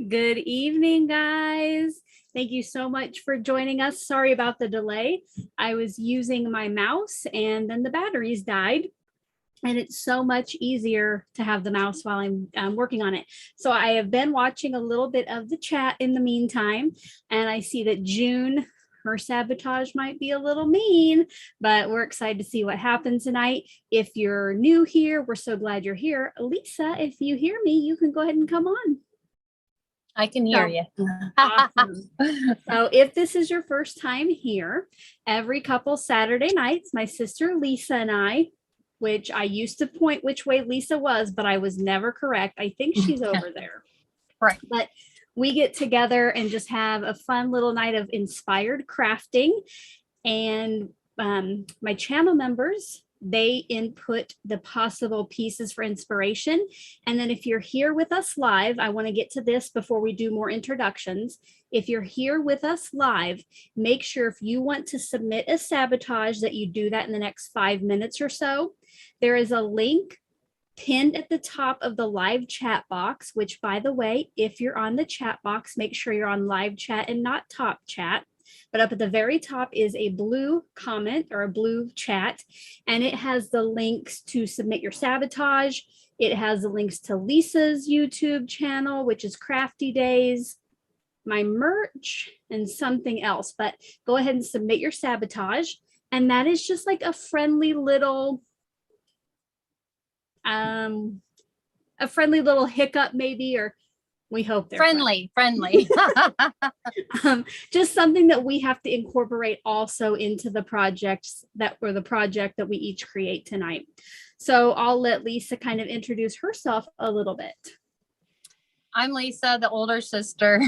Good evening, guys. Thank you so much for joining us. Sorry about the delay. I was using my mouse and then the batteries died. And it's so much easier to have the mouse while I'm working on it. So I have been watching a little bit of the chat in the meantime, and I see that June, her sabotage might be a little mean, but we're excited to see what happens tonight. If you're new here, we're so glad you're here. Lisa, if you hear me, you can go ahead and come on. I can hear you. Awesome. So if this is your first time here, every couple Saturday nights, my sister Lisa and I, which I used to point which way Lisa was, but I was never correct. I think she's over there. Right. But we get together and just have a fun little night of inspired crafting. And my channel members, they input the possible pieces for inspiration. And then if you're here with us live, I want to get to this before we do more introductions. If you're here with us live, make sure if you want to submit a sabotage that you do that in the next 5 minutes or so. There is a link pinned at the top of the live chat box, which, by the way, if you're on the chat box, make sure you're on live chat and not top chat. But up at the very top is a blue comment or a blue chat, and it has the links to submit your sabotage. It has the links to Lisa's YouTube channel, which is CraftyDaze, my merch, and something else. But go ahead and submit your sabotage. And that is just like a friendly little hiccup maybe, or we hope they're friendly. Just something that we have to incorporate also into the projects the project that we each create tonight. So I'll let Lisa kind of introduce herself a little bit. I'm Lisa, the older sister.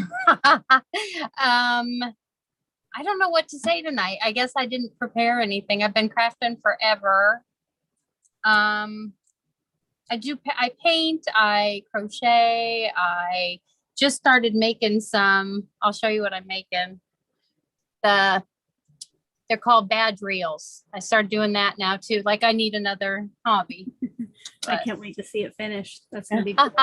I don't know what to say tonight. I guess I didn't prepare anything. I've been crafting forever. I paint, I crochet, I just started making some, I'll show you what I'm making. They're called badge reels. I started doing that now too. Like I need another hobby. I can't wait to see it finished. That's going to be cool.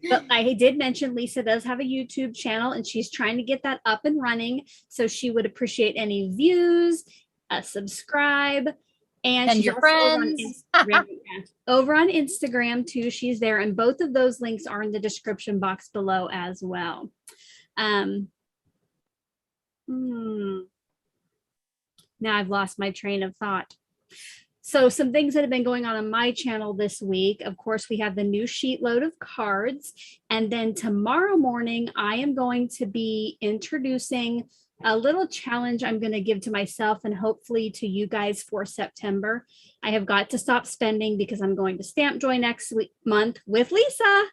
But I did mention Lisa does have a YouTube channel and she's trying to get that up and running. So she would appreciate any views, subscribe. And she's your friends over on Instagram too. She's there, and both of those links are in the description box below as well. Now I've lost my train of thought. So some things that have been going on my channel this week. Of course, we have the new sheet load of cards, and then tomorrow morning I am going to be introducing a little challenge I'm going to give to myself and hopefully to you guys for September. I have got to stop spending because I'm going to Stamp Joy next month with Lisa.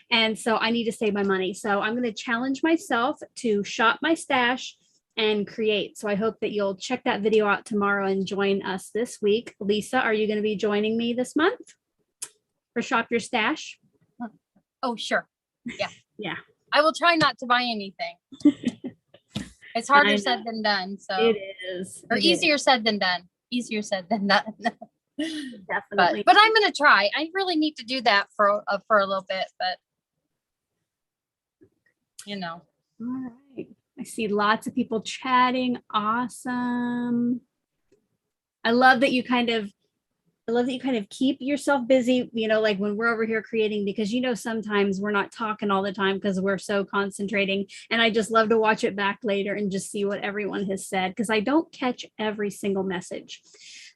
And so I need to save my money. So I'm going to challenge myself to shop my stash and create. So I hope that you'll check that video out tomorrow and join us this week. Lisa, are you going to be joining me this month for Shop Your Stash? Oh, sure. Yeah. Yeah. I will try not to buy anything. It's harder said than done. So it is. Or easier said than done. Easier said than done. Definitely. But I'm going to try. I really need to do that for a little bit, but you know. All right. I see lots of people chatting. Awesome. I love that you kind of keep yourself busy, you know, like when we're over here creating, because, you know, sometimes we're not talking all the time because we're so concentrating. And I just love to watch it back later and just see what everyone has said, because I don't catch every single message.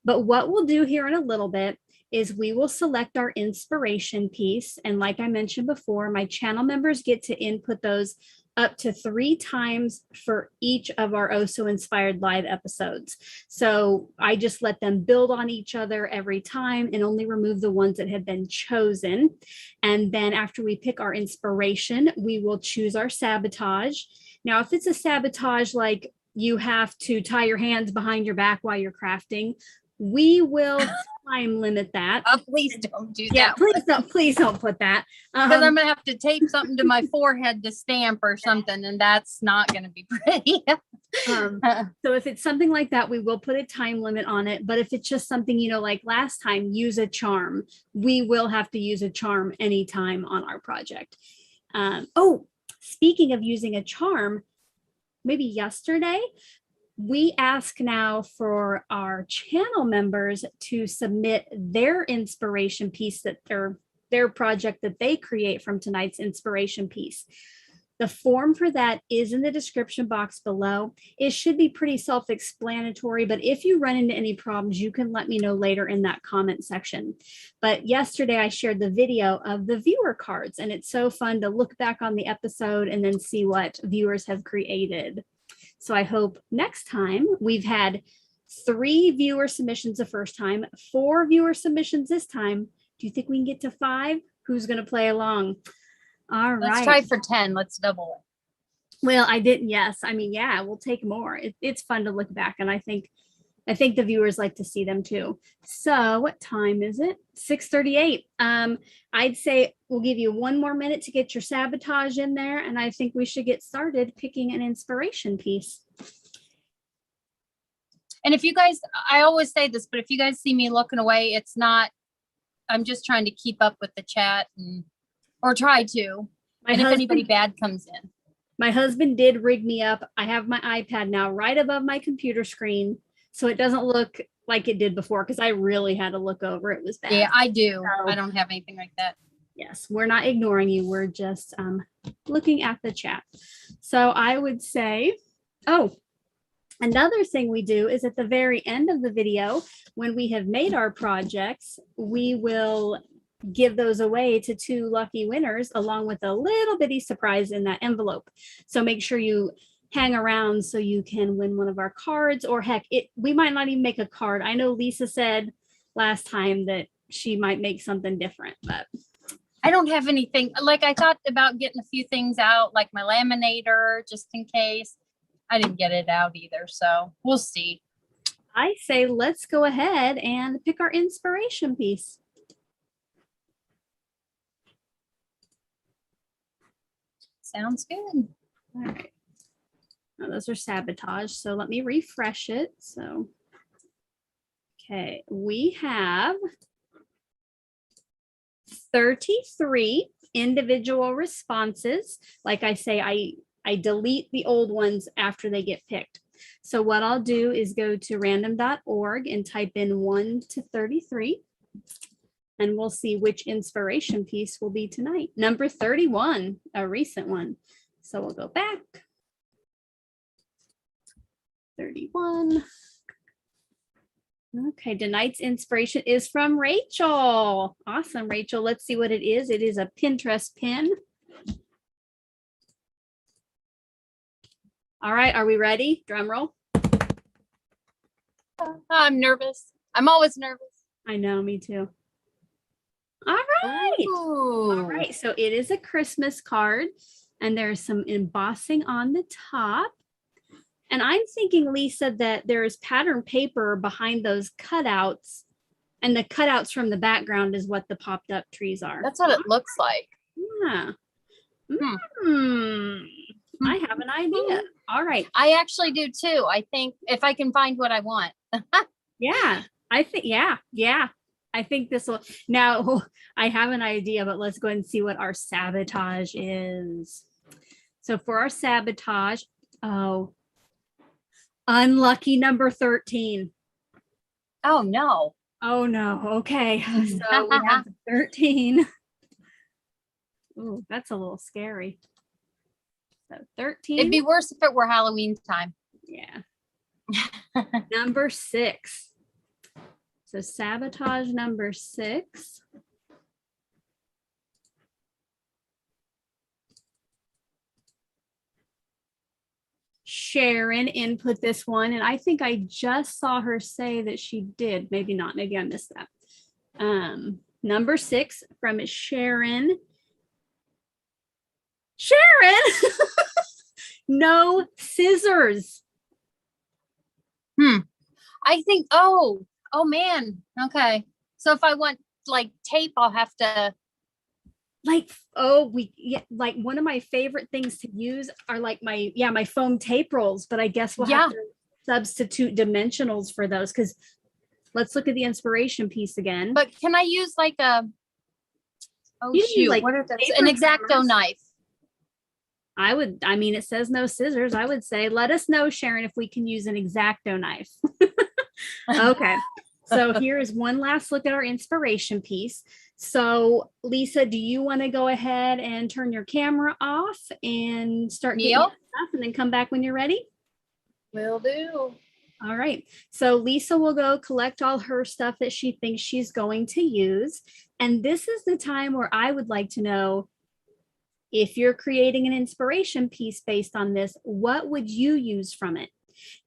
But what we'll do here in a little bit is we will select our inspiration piece. And like I mentioned before, my channel members get to input those up to 3 times for each of our Oh So Inspired live episodes. So I just let them build on each other every time and only remove the ones that have been chosen. And then after we pick our inspiration, we will choose our sabotage. Now, if it's a sabotage like you have to tie your hands behind your back while you're crafting, we will time limit that. Oh, please don't do that. Yeah, please don't put that. Because I'm gonna have to tape something to my forehead to stamp or something, and that's not gonna be pretty. So if it's something like that, we will put a time limit on it. But if it's just something, you know, like last time, use a charm, we will have to use a charm anytime on our project. Oh, speaking of using a charm, maybe yesterday, we ask now for our channel members to submit their inspiration piece, that their project that they create from tonight's inspiration piece. The form for that is in the description box below. It should be pretty self-explanatory, but if you run into any problems, you can let me know later in that comment section. But yesterday I shared the video of the viewer cards, and it's so fun to look back on the episode and then see what viewers have created. So I hope next time, we've had 3 viewer submissions the first time, 4 viewer submissions this time. Do you think we can get to 5? Who's going to play along? All right. Let's try for 10. Let's double it. Well, I didn't. Yes. I mean, yeah, we'll take more. It's fun to look back. And I think the viewers like to see them too. So what time is it? 6:38. I'd say we'll give you 1 more minute to get your sabotage in there. And I think we should get started picking an inspiration piece. And if you guys, I always say this, but if you guys see me looking away, it's not, I'm just trying to keep up with the chat or try to. And if anybody bad comes in. My husband did rig me up. I have my iPad now right above my computer screen, so it doesn't look like it did before, because I really had to look over. It was bad. Yeah, I do. So, I don't have anything like that. yes, we're not ignoring you. We're just looking at the chat. So I would say, oh, another thing we do is at the very end of the video, when we have made our projects, we will give those away to 2 lucky winners, along with a little bitty surprise in that envelope. So make sure you hang around so you can win one of our cards, or heck, we might not even make a card. I know Lisa said last time that she might make something different, but I don't have anything. Like, I thought about getting a few things out, like my laminator, just in case. I didn't get it out either, so we'll see. I say let's go ahead and pick our inspiration piece. Sounds good. All right. Now those are sabotage. So let me refresh it. So, okay, we have 33 individual responses. Like I say, I delete the old ones after they get picked. So what I'll do is go to random.org and type in 1 to 33. And we'll see which inspiration piece will be tonight. Number 31, a recent one. So we'll go back. 31. Okay, tonight's inspiration is from Rachel. Awesome, Rachel. Let's see what it is. It is a Pinterest pin. All right, are we ready? Drum roll. I'm nervous. I'm always nervous. I know, me too. All right. Ooh. All right. So it is a Christmas card, and there's some embossing on the top. And I'm thinking, Lisa, that there's pattern paper behind those cutouts, and the cutouts from the background is what the popped up trees are. That's what it looks like. Yeah. I have an idea. All right. I actually do too. I think if I can find what I want. Yeah. I think, yeah. I think this will, now I have an idea, but let's go ahead and see what our sabotage is. So for our sabotage, oh, unlucky number 13. Oh no. Oh no. Okay. So we have 13. Oh, that's a little scary. So 13. It'd be worse if it were Halloween time. Yeah. Number 6. So sabotage number 6. Sharon input this one, and I think I just saw her say that she did. Maybe not. Maybe I missed that. Number 6 from Sharon. Sharon, no scissors. I think, oh man. Okay. So if I want like tape, I'll have to. Like, like one of my favorite things to use are like my foam tape rolls, but I guess we'll have to substitute dimensionals for those, because let's look at the inspiration piece again. But can I use like a, You can use, like, what are those? paper An X-Acto trimmers. knife. I mean, it says no scissors. I would say, let us know, Sharon, if we can use an X-Acto knife. Okay. So here is one last look at our inspiration piece. So Lisa, do you want to go ahead and turn your camera off and start getting your stuff and then come back when you're ready? Will do. All right. So Lisa will go collect all her stuff that she thinks she's going to use. And this is the time where I would like to know, if you're creating an inspiration piece based on this, what would you use from it?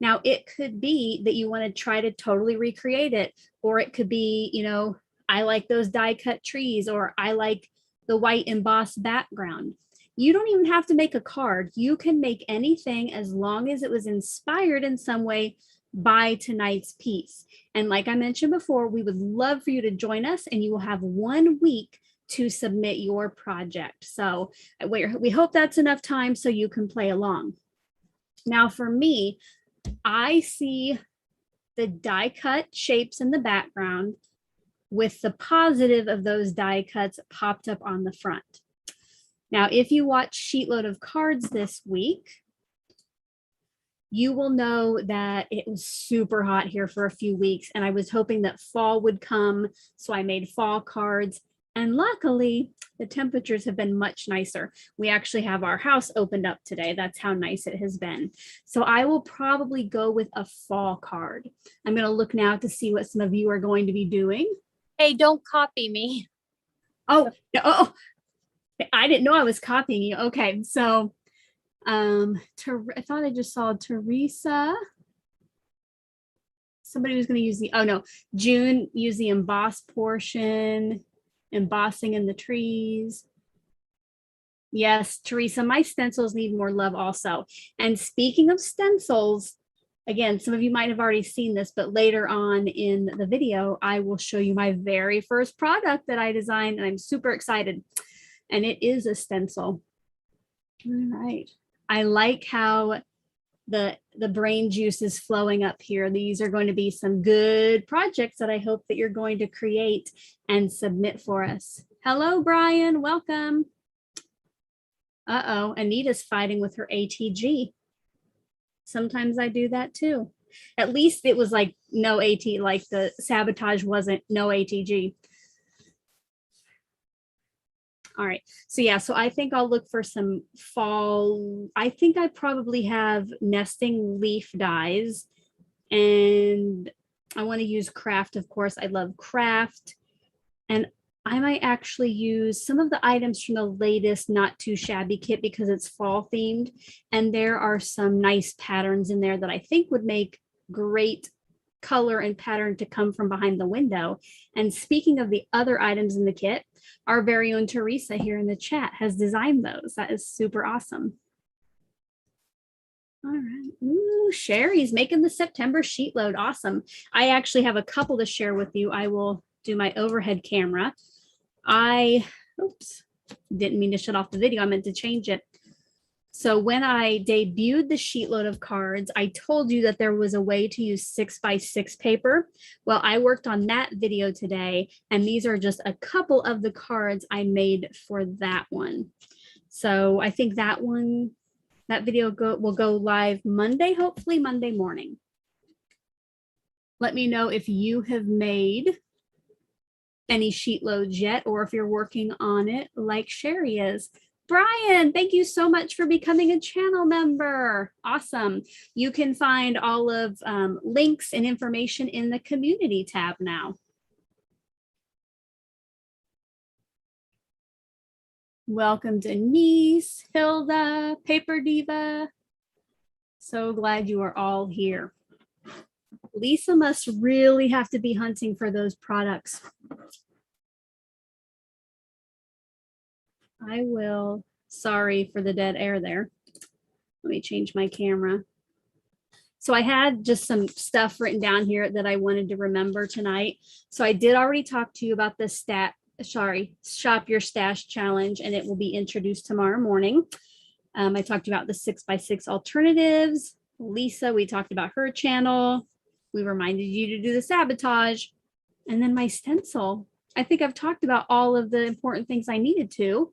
Now, it could be that you want to try to totally recreate it, or it could be, you know, I like those die cut trees, or I like the white embossed background. You don't even have to make a card. You can make anything as long as it was inspired in some way by tonight's piece. And like I mentioned before, we would love for you to join us, and you will have 1 week to submit your project. So we hope that's enough time so you can play along. Now for me, I see the die cut shapes in the background with the positive of those die cuts popped up on the front. Now, if you watch Sheetload of Cards this week, you will know that it was super hot here for a few weeks, and I was hoping that fall would come, so I made fall cards. And luckily, the temperatures have been much nicer. We actually have our house opened up today. That's how nice it has been. So I will probably go with a fall card. I'm going to look now to see what some of you are going to be doing. Hey, don't copy me. Oh, I didn't know I was copying you. Okay, so I thought I just saw Teresa. Somebody was going to use June used the embossed portion. Embossing in the trees. Yes, Teresa, my stencils need more love also. And speaking of stencils, again, some of you might have already seen this, but later on in the video, I will show you my very first product that I designed, and I'm super excited. And it is a stencil. All right. I like how the brain juice is flowing up here. These are going to be some good projects that I hope that you're going to create and submit for us. Hello, Brian. Welcome. Uh-oh, Anita's fighting with her ATG. Sometimes I do that too. At least it was like no AT, like the Sabotage wasn't no ATG. All right. So yeah, so I think I'll look for some fall. I think I probably have nesting leaf dies, and I want to use craft. Of course, I love craft, and I might actually use some of the items from the latest Not Too Shabby kit because it's fall themed. And there are some nice patterns in there that I think would make great color and pattern to come from behind the window. And speaking of the other items in the kit, our very own Teresa here in the chat has designed those. That is super awesome. All right. Ooh, Sherry's making the September sheet load. Awesome. I actually have a couple to share with you. I will do my overhead camera. Oops, didn't mean to shut off the video. I meant to change it. So when I debuted the sheet load of cards, I told you that there was a way to use 6x6 paper. Well, I worked on that video today, and these are just a couple of the cards I made for that one. So I think that video will go live Monday, hopefully Monday morning. Let me know if you have made any sheet loads yet, or if you're working on it like Sherry is. Brian, thank you so much for becoming a channel member. Awesome. You can find all of links and information in the community tab now. Welcome Denise, Hilda, Paper Diva. So glad you are all here. Lisa must really have to be hunting for those products. I will. Sorry for the dead air there. Let me change my camera. So I had just some stuff written down here that I wanted to remember tonight. So I did already talk to you about the Shop Your Stash challenge, and it will be introduced tomorrow morning. I talked about the 6x6 alternatives. Lisa, we talked about her channel. We reminded you to do the Sabotage, and then my stencil. I think I've talked about all of the important things I needed to.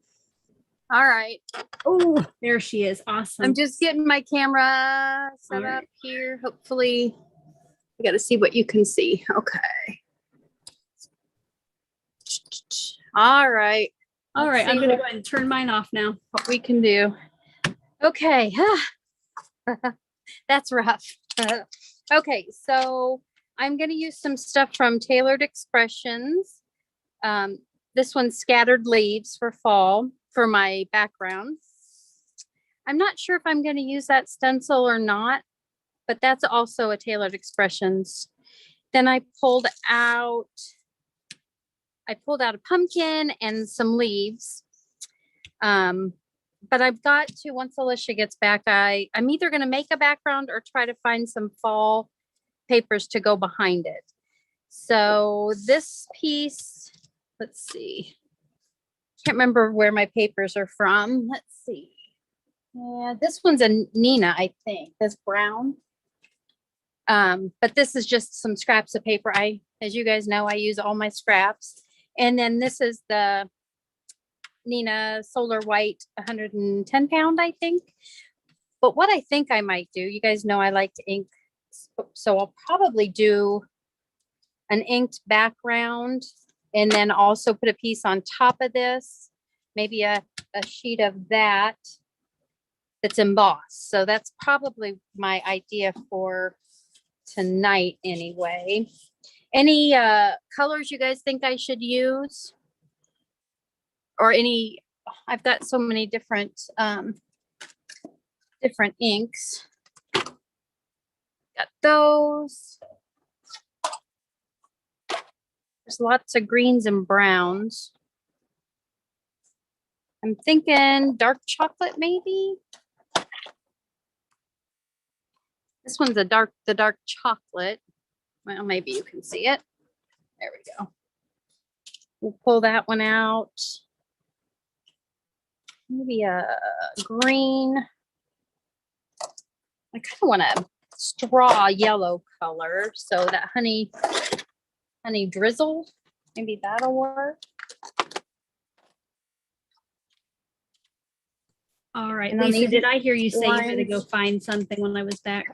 All right. Oh, there she is. Awesome. I'm just getting my camera set up here. Hopefully, you got to see what you can see. Okay. All right. All right. Let's I'm see going to go ahead and turn mine off now. what we can do. Okay. That's rough. Okay. So I'm going to use some stuff from Tailored Expressions. This one's Scattered Leaves for fall for my background. I'm not sure if I'm going to use that stencil or not, but that's also a Tailored Expressions. Then I pulled out a pumpkin and some leaves. But I've got to, once Alicia gets back, I'm either going to make a background or try to find some fall papers to go behind it. So this piece, let's see. Can't remember where my papers are from. Let's see. Yeah, this one's a Nina, I think. This brown. But this is just some scraps of paper. As you guys know, I use all my scraps. And then this is the Nina Solar White 110 pound, I think. But what I think I might do, you guys know I like to ink. So I'll probably do an inked background and then also put a piece on top of this, maybe a sheet of that's embossed. So that's probably my idea for tonight anyway. Any colors you guys think I should use? Or any, I've got so many different inks. Got those. There's lots of greens and browns. I'm thinking dark chocolate maybe. This one's the dark chocolate. Well, maybe you can see it. There we go. We'll pull that one out. Maybe a green. I kind of want a straw yellow color. So that honey drizzle, maybe that'll work. All right, And Lisa, did I hear you say you had to go lines. find something when I was back?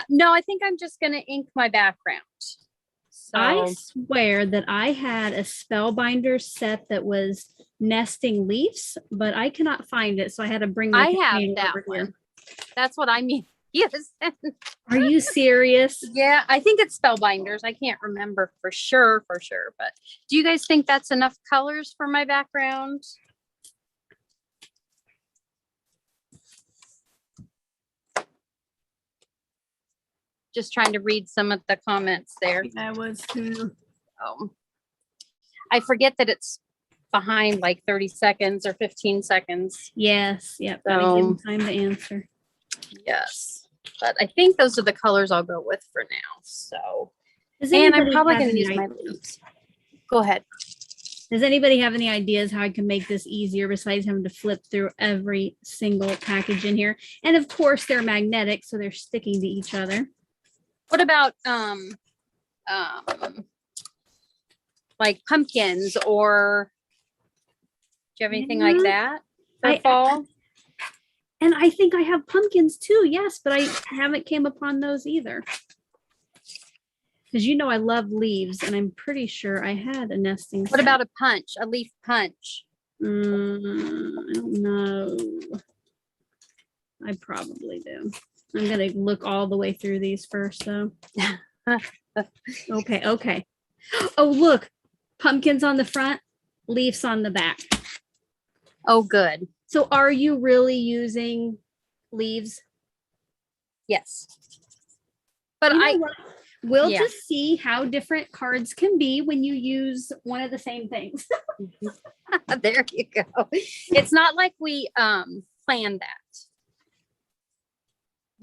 No, I think I'm just going to ink my background. So I swear that I had a spellbinder set that was nesting leaves, but I cannot find it. So I had to bring my I have container that over one. here. That's what I mean. Yes. Are you serious? Yeah, I think it's spellbinders. I can't remember for sure, but do you guys think that's enough colors for my background? Just trying to read some of the comments there. I was too. I forget that it's behind like 30 seconds or 15 seconds. Yes. Yep. Gotta give them time to answer. Yes. But I think those are the colors I'll go with for now. So, Does and I'm anybody probably have going to any use my ideas? leaves. Go ahead. Does anybody have any ideas how I can make this easier besides having to flip through every single package in here? And of course they're magnetic, so they're sticking to each other. What about like pumpkins, or do you have anything like that for fall? And I think I have pumpkins too, yes, but I haven't came upon those either. Because you know I love leaves, and I'm pretty sure I had a nesting. What about a leaf punch? I don't know. I probably do. I'm gonna look all the way through these first, though. Okay. Oh, look, pumpkins on the front, leaves on the back. Oh, good. So, are you really using leaves? Yes. But We'll just see how different cards can be when you use one of the same things. There you go. It's not like we planned that.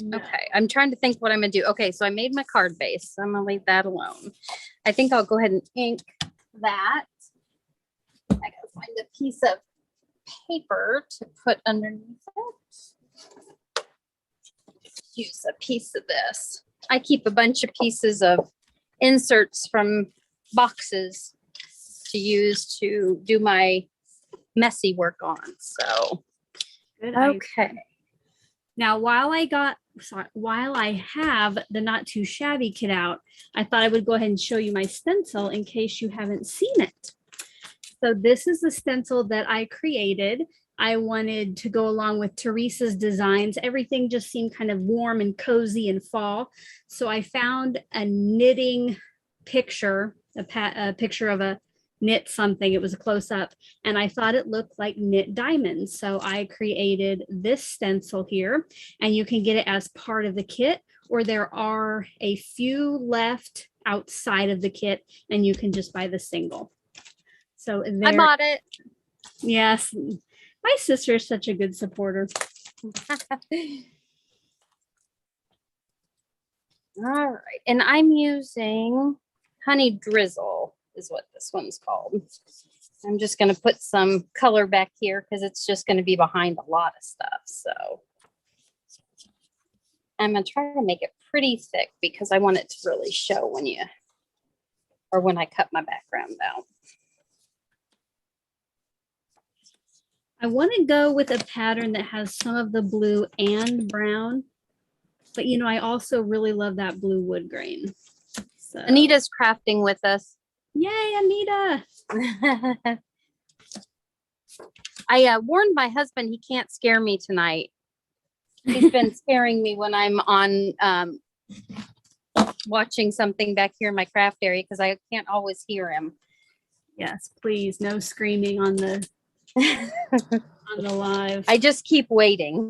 No. Okay, I'm trying to think what I'm gonna do. Okay, so I made my card base. So I'm gonna leave that alone. I think I'll go ahead and ink that. I gotta find a piece of paper to put underneath it. Use a piece of this. I keep a bunch of pieces of inserts from boxes to use to do my messy work on. So Good. Okay. Now, while I have the Not Too Shabby kit out, I thought I would go ahead and show you my stencil in case you haven't seen it. So this is the stencil that I created. I wanted to go along with Teresa's designs. Everything just seemed kind of warm and cozy and fall. So I found a knitting picture, a picture of a knit something. It was a close up, and I thought it looked like knit diamonds. So I created this stencil here, and you can get it as part of the kit, or there are a few left outside of the kit, and you can just buy the single. So I bought it. Yes. My sister is such a good supporter. All right. And I'm using Honey Drizzle is what this one's called. I'm just going to put some color back here because it's just going to be behind a lot of stuff. So I'm going to try to make it pretty thick because I want it to really show when I cut my background out. I want to go with a pattern that has some of the blue and brown, but you know, I also really love that blue wood grain. So Anita's crafting with us. Yay, Anita. I warned my husband he can't scare me tonight. He's been scaring me when I'm on watching something back here in my craft area because I can't always hear him. Yes, please, no screaming on the on the live. I just keep waiting.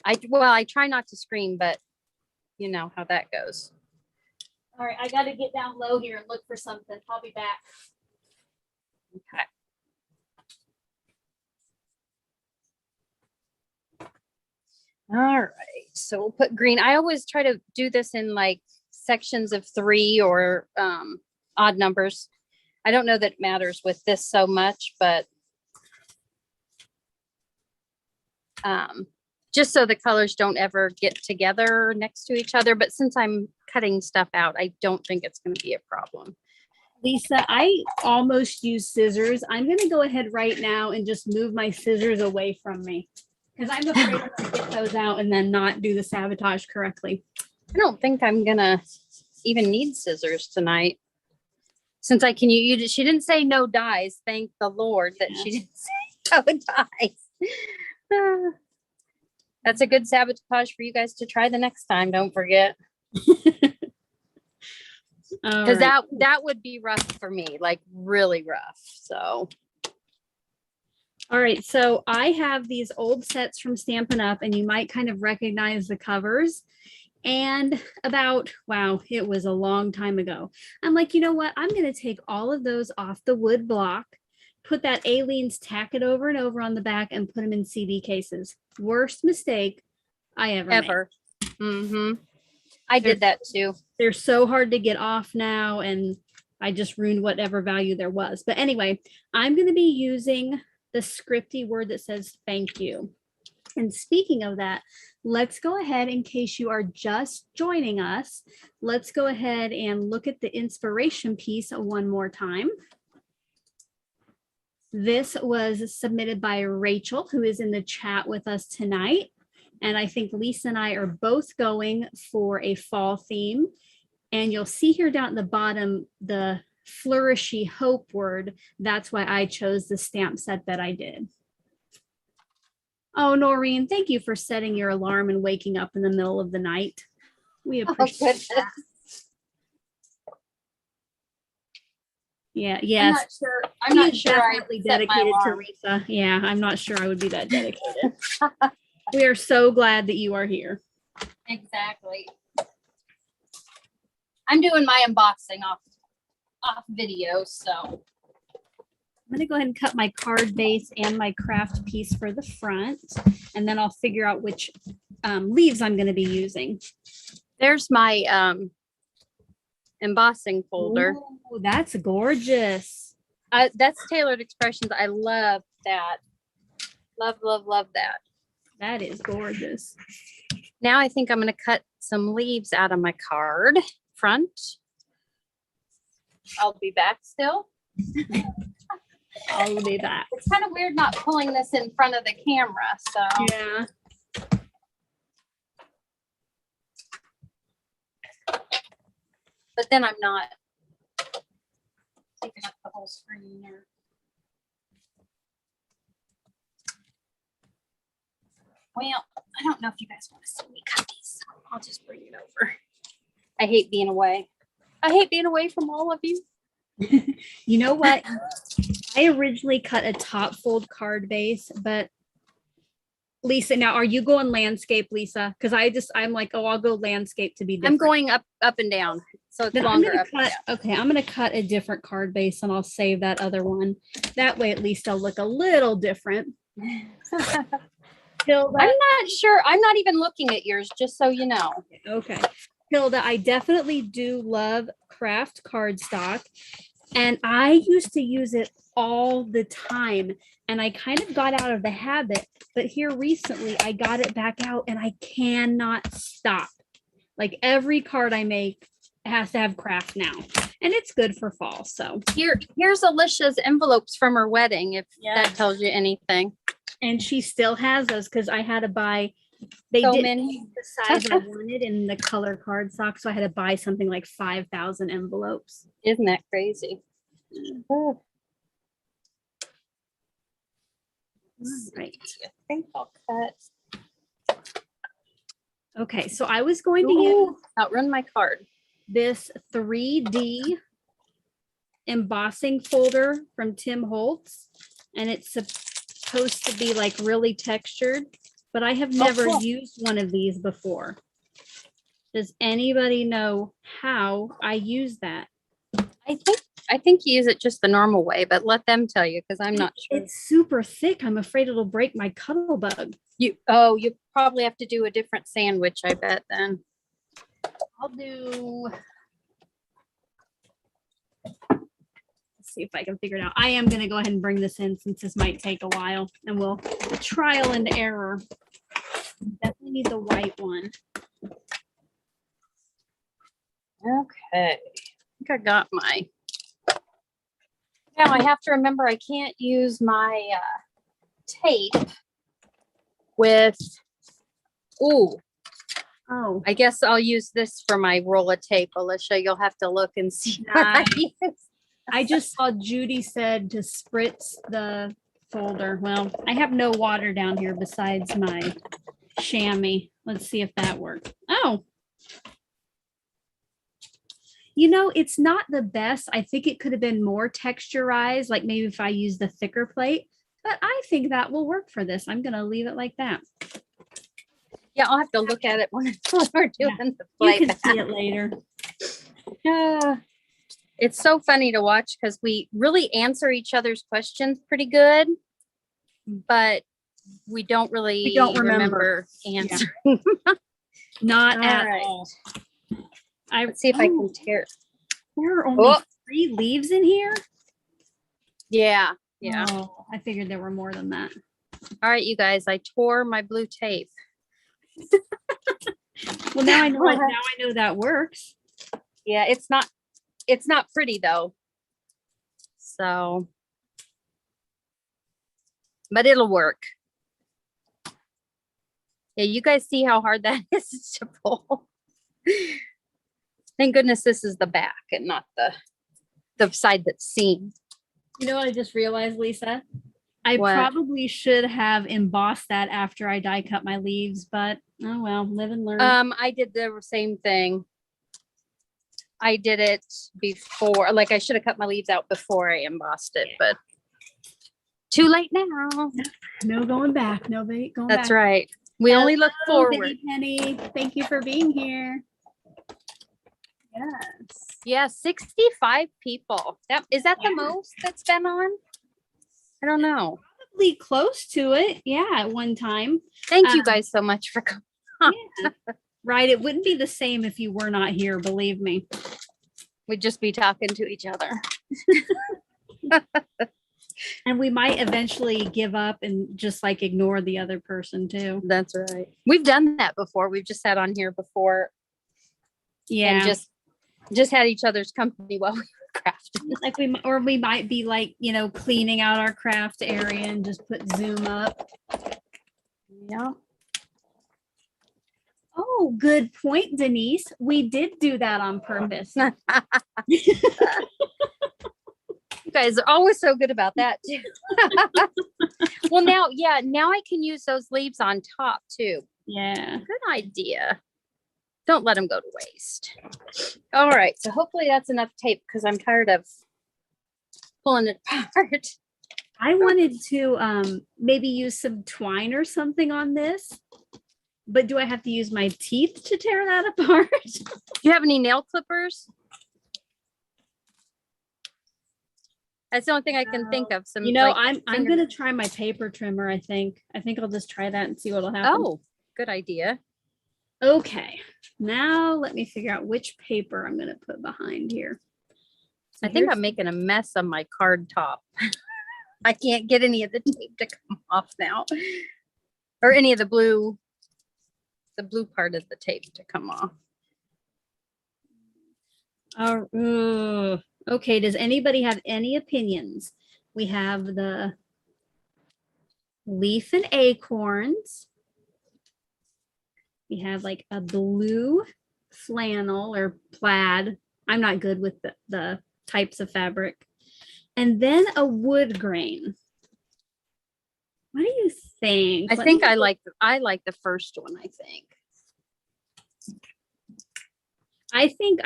I try not to scream, but you know how that goes. All right, I got to get down low here and look for something. I'll be back. Okay. All right, so we'll put green. I always try to do this in like sections of 3 or odd numbers. I don't know that it matters with this so much, but just so the colors don't ever get together next to each other. But since I'm cutting stuff out, I don't think it's going to be a problem. Lisa, I almost used scissors. I'm going to go ahead right now and just move my scissors away from me because I'm afraid to get those out and then not do the sabotage correctly. I don't think I'm going to even need scissors tonight. Since I can use, she didn't say no dies. Thank the Lord that she didn't say no dies. That's a good sabotage for you guys to try the next time. Don't forget. Because that would be rough for me, like really rough. So. All right. So I have these old sets from Stampin' Up, and you might kind of recognize the covers. And about, wow, it was a long time ago. I'm like, you know what? I'm going to take all of those off the wood block, put that Aleene's, tack it over and over on the back, and put them in CD cases. Worst mistake I ever made. Mm-hmm. I did that too. They're so hard to get off now, and I just ruined whatever value there was. But anyway, I'm going to be using the scripty word that says thank you. And speaking of that, let's go ahead, in case you are just joining us, let's go ahead and look at the inspiration piece one more time. This was submitted by Rachel, who is in the chat with us tonight. And I think Lisa and I are both going for a fall theme. And you'll see here down at the bottom, the flourishy hope word. That's why I chose the stamp set that I did. Oh, Noreen, thank you for setting your alarm and waking up in the middle of the night. We appreciate that. Yeah, yes. I'm not sure. Definitely dedicated to Teresa. Yeah, I'm not sure I would be that dedicated. We are so glad that you are here. Exactly. I'm doing my unboxing off video, so. I'm going to go ahead and cut my card base and my craft piece for the front, and then I'll figure out which leaves I'm going to be using. There's my embossing folder. Ooh, that's gorgeous. That's Tailored Expressions. I love that. Love, love, love that. That is gorgeous. Now I think I'm going to cut some leaves out of my card front. I'll be back still. I'll do that. It's kind of weird not pulling this in front of the camera, so. Yeah. But then I'm not taking up the whole screen there. Well, I don't know if you guys want to see me cut these. So I'll just bring it over. I hate being away. I hate being away from all of you. You know what? I originally cut a top fold card base, but Lisa, now are you going landscape, Lisa? Because I'm like, oh, I'll go landscape to be different. I'm going up and down. So it's Then longer I'm up gonna and cut, down. okay, I'm gonna cut a different card base and I'll save that other one. That way at least I'll look a little different. Hilda, I'm not sure. I'm not even looking at yours, just so you know. okay. Hilda, I definitely do love craft cardstock. And I used to use it all the time. And I kind of got out of the habit. But here recently, I got it back out and I cannot stop. Like every card I make has to have craft now. And it's good for fall. So Here's Alicia's envelopes from her wedding, if that tells you anything. and she still has those because I had to buy, they So didn't many. make the size I wanted in the color cardstock. So I had to buy something like 5,000 envelopes. Isn't that crazy? Oh, Right. I think I'll cut. Okay, so I was going to use Ooh, outrun my card. this 3D embossing folder from Tim Holtz, and it's supposed to be like really textured, but I have never cool. used one of these before. Does anybody know how I use that? I think you use it just the normal way, but let them tell you because I'm not sure. It's super thick. I'm afraid it'll break my cuddle bug. You probably have to do a different sandwich, I bet then. I'll do. Let's see if I can figure it out. I am going to go ahead and bring this in since this might take a while, and we'll trial and error. Definitely need the white one. Okay. I think I got my. Now I have to remember I can't use my tape with. Ooh. Oh, I guess I'll use this for my roll of tape, Alicia. You'll have to look and see. What I use. I just saw Judy said to spritz the folder. Well, I have no water down here besides my chamois. Let's see if that works. Oh. You know, it's not the best. I think it could have been more texturized, like maybe if I use the thicker plate, but I think that will work for this. I'm going to leave it like that. Yeah, I'll have to look at it when we're doing the You play can back. see it later. Yeah. It's so funny to watch because we really answer each other's questions pretty good, but we don't really remember answering. Not All at right. all. Let's see if I can tear. There are only 3 leaves in here. Yeah. Yeah. Oh, I figured there were more than that. All right, you guys, I tore my blue tape. Well, now I know that works. Yeah, it's not pretty though. So, but it'll work. Yeah, you guys see how hard that is to pull. Thank goodness this is the back and not the side that's seamed. You know what I just realized, Lisa? I What? probably should have embossed that after I die cut my leaves, but oh well, live and learn. I did the same thing. I did it before, like I should have cut my leaves out before I embossed it, but too late now. No going back. No going back. That's right. We only look Hello, forward. Penny. Thank you for being here. Yes. Yeah, 65 people. Is that the most that's been on? I don't know. Probably close to it. Yeah, at one time. Thank you guys so much for coming. Yeah. Right. It wouldn't be the same if you were not here, believe me. We'd just be talking to each other. And we might eventually give up and just like ignore the other person too. That's right. We've done that before. We've just sat on here before. Yeah. And just had each other's company while we were crafting. Like we might be like, you know, cleaning out our craft area and just put zoom up. Yeah. Oh, good point, Denise. We did do that on purpose. You guys are always so good about that too. Well, now I can use those leaves on top too. Yeah. Good idea. Don't let them go to waste. All right. So hopefully that's enough tape because I'm tired of pulling it apart. I wanted to maybe use some twine or something on this, but do I have to use my teeth to tear that apart? Do you have any nail clippers? That's the only thing I can think of. Some, you know, like, I'm gonna try my paper trimmer. I think I'll just try that and see what'll happen. Oh, good idea. Okay, now let me figure out which paper I'm gonna put behind here. So I think I'm making a mess of my card top. I can't get any of the tape to come off now, or any of the blue part of the tape to come off. Okay, does anybody have any opinions? We have the leaf and acorns. We have like a blue flannel or plaid. I'm not good with the types of fabric. And then a wood grain. What do you think? I like the first one, I think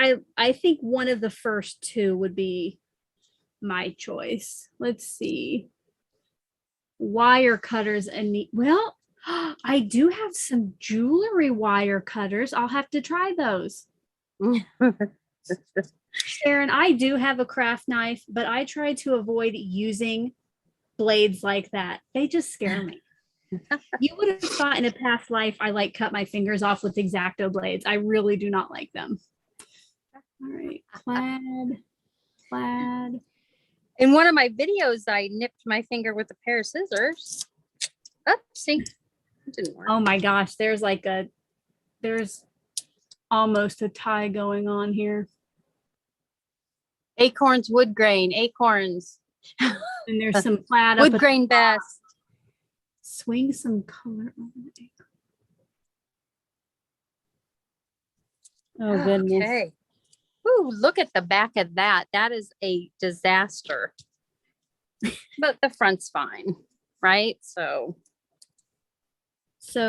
one of the first two would be my choice. Let's see. Wire cutters and well, I do have some jewelry wire cutters. I'll have to try those. Sharon, I do have a craft knife, but I try to avoid using blades like that. They just scare me. You would have thought in a past life I like cut my fingers off with X-Acto blades. I really do not like them. All right, plaid. In one of my videos, I nipped my finger with a pair of scissors. Oh, see, it didn't work. Oh my gosh, there's almost a tie going on here. Acorns, wood grain, acorns. And there's some plaid wood grain best. Swing some color over the acorn. Oh goodness. Okay. Ooh, look at the back of that. That is a disaster. But the front's fine, right? So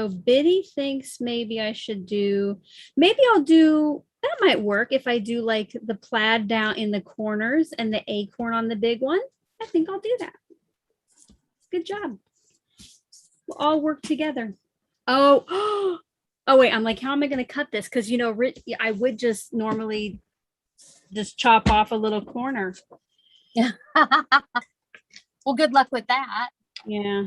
Biddy thinks maybe I'll do, that might work if I do like the plaid down in the corners and the acorn on the big one. I think I'll do that. Good job. We'll all work together. Oh wait, I'm like, how am I going to cut this? Because, you know, I would just normally just chop off a little corner. Yeah. Well, good luck with that. Yeah.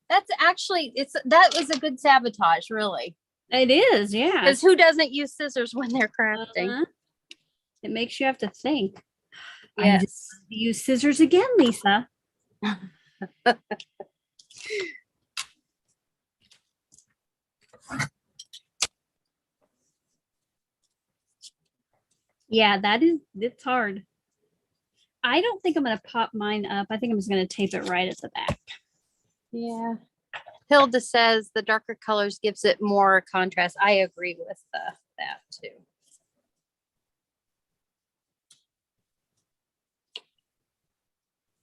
That's actually, that was a good sabotage, really. It is, yeah. Because who doesn't use scissors when they're crafting? It makes you have to think. Yes. I just use scissors again, Lisa. Yeah, it's hard. I don't think I'm going to pop mine up. I think I'm just going to tape it right at the back. Yeah. Hilda says the darker colors gives it more contrast. I agree with that too.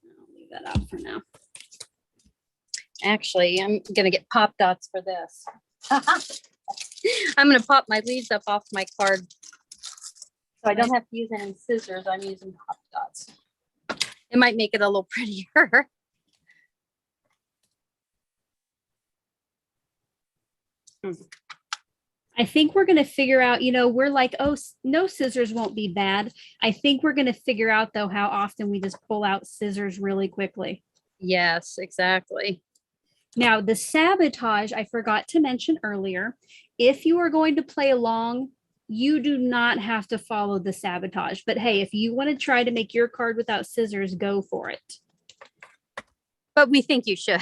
I'll leave that out for now. Actually, I'm going to get pop dots for this. I'm going to pop my leaves up off my card. So I don't have to use any scissors. I'm using pop dots. It might make it a little prettier. I think we're going to figure out, you know, we're like, oh, no scissors won't be bad. I think we're going to figure out, though, how often we just pull out scissors really quickly. Yes, exactly. Now, the sabotage, I forgot to mention earlier, if you are going to play along, you do not have to follow the sabotage. But hey, if you want to try to make your card without scissors, go for it. But we think you should.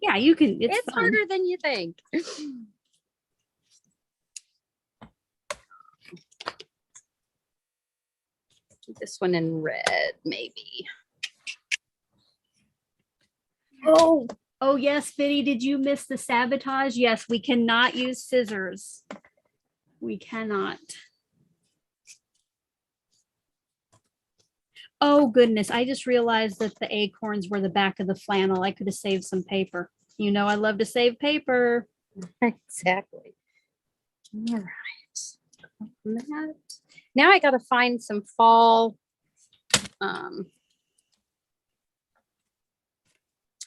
Yeah, you can. It's harder than you think. This one in red, maybe. Oh yes, Biddy, did you miss the sabotage? Yes, we cannot use scissors. We cannot. Oh goodness, I just realized that the acorns were the back of the flannel. I could have saved some paper. You know I love to save paper. Exactly. All right. Now I got to find some fall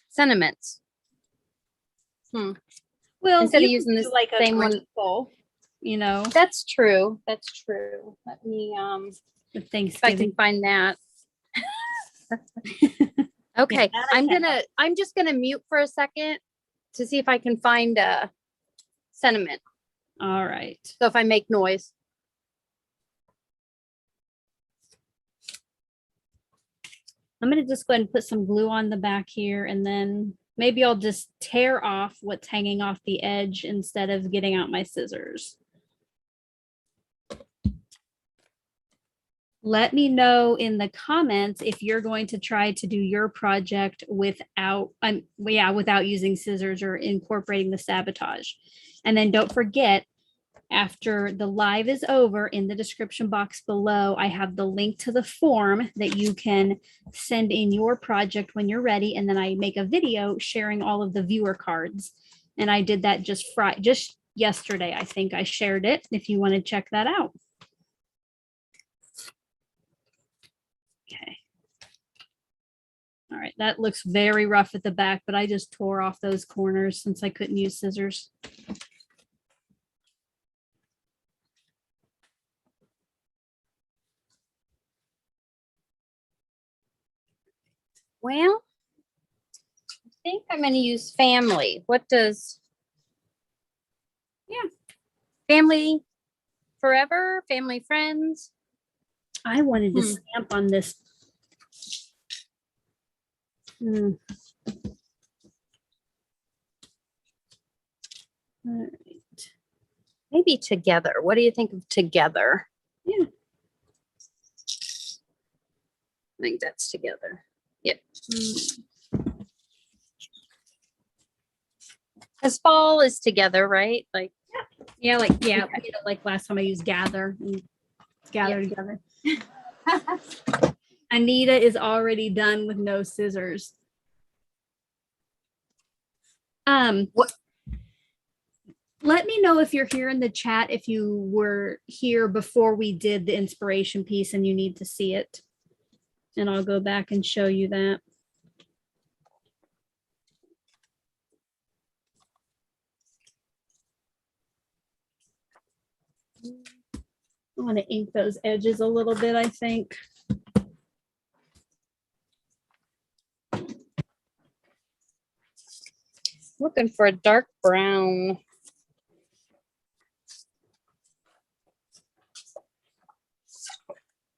sentiments. Well, Instead you of using could this do like a same one. grateful, you know, That's true. That's true. Let me with if I Thanksgiving. can find that. Okay, Yeah, I'm just gonna mute for a second to see if I can find a sentiment. All right. So if I make noise. I'm going to just go ahead and put some glue on the back here, and then maybe I'll just tear off what's hanging off the edge instead of getting out my scissors. Let me know in the comments if you're going to try to do your project without, without using scissors or incorporating the sabotage. And then don't forget, after the live is over, in the description box below, I have the link to the form that you can send in your project when you're ready. And then I make a video sharing all of the viewer cards. And I did that just yesterday. I think I shared it if you want to check that out. Okay. All right, that looks very rough at the back, but I just tore off those corners since I couldn't use scissors. Well, I think I'm going to use family. What does? Yeah, family forever, family friends. I wanted to stamp on this. All right. Maybe together. What do you think of together? Yeah. I think that's together. Yep. Because fall is together, right? Like, yeah, like last time I used gather and gather together. Anita is already done with no scissors. what? Let me know if you're here in the chat, if you were here before we did the inspiration piece and you need to see it. And I'll go back and show you that. I want to ink those edges a little bit, I think. Looking for a dark brown.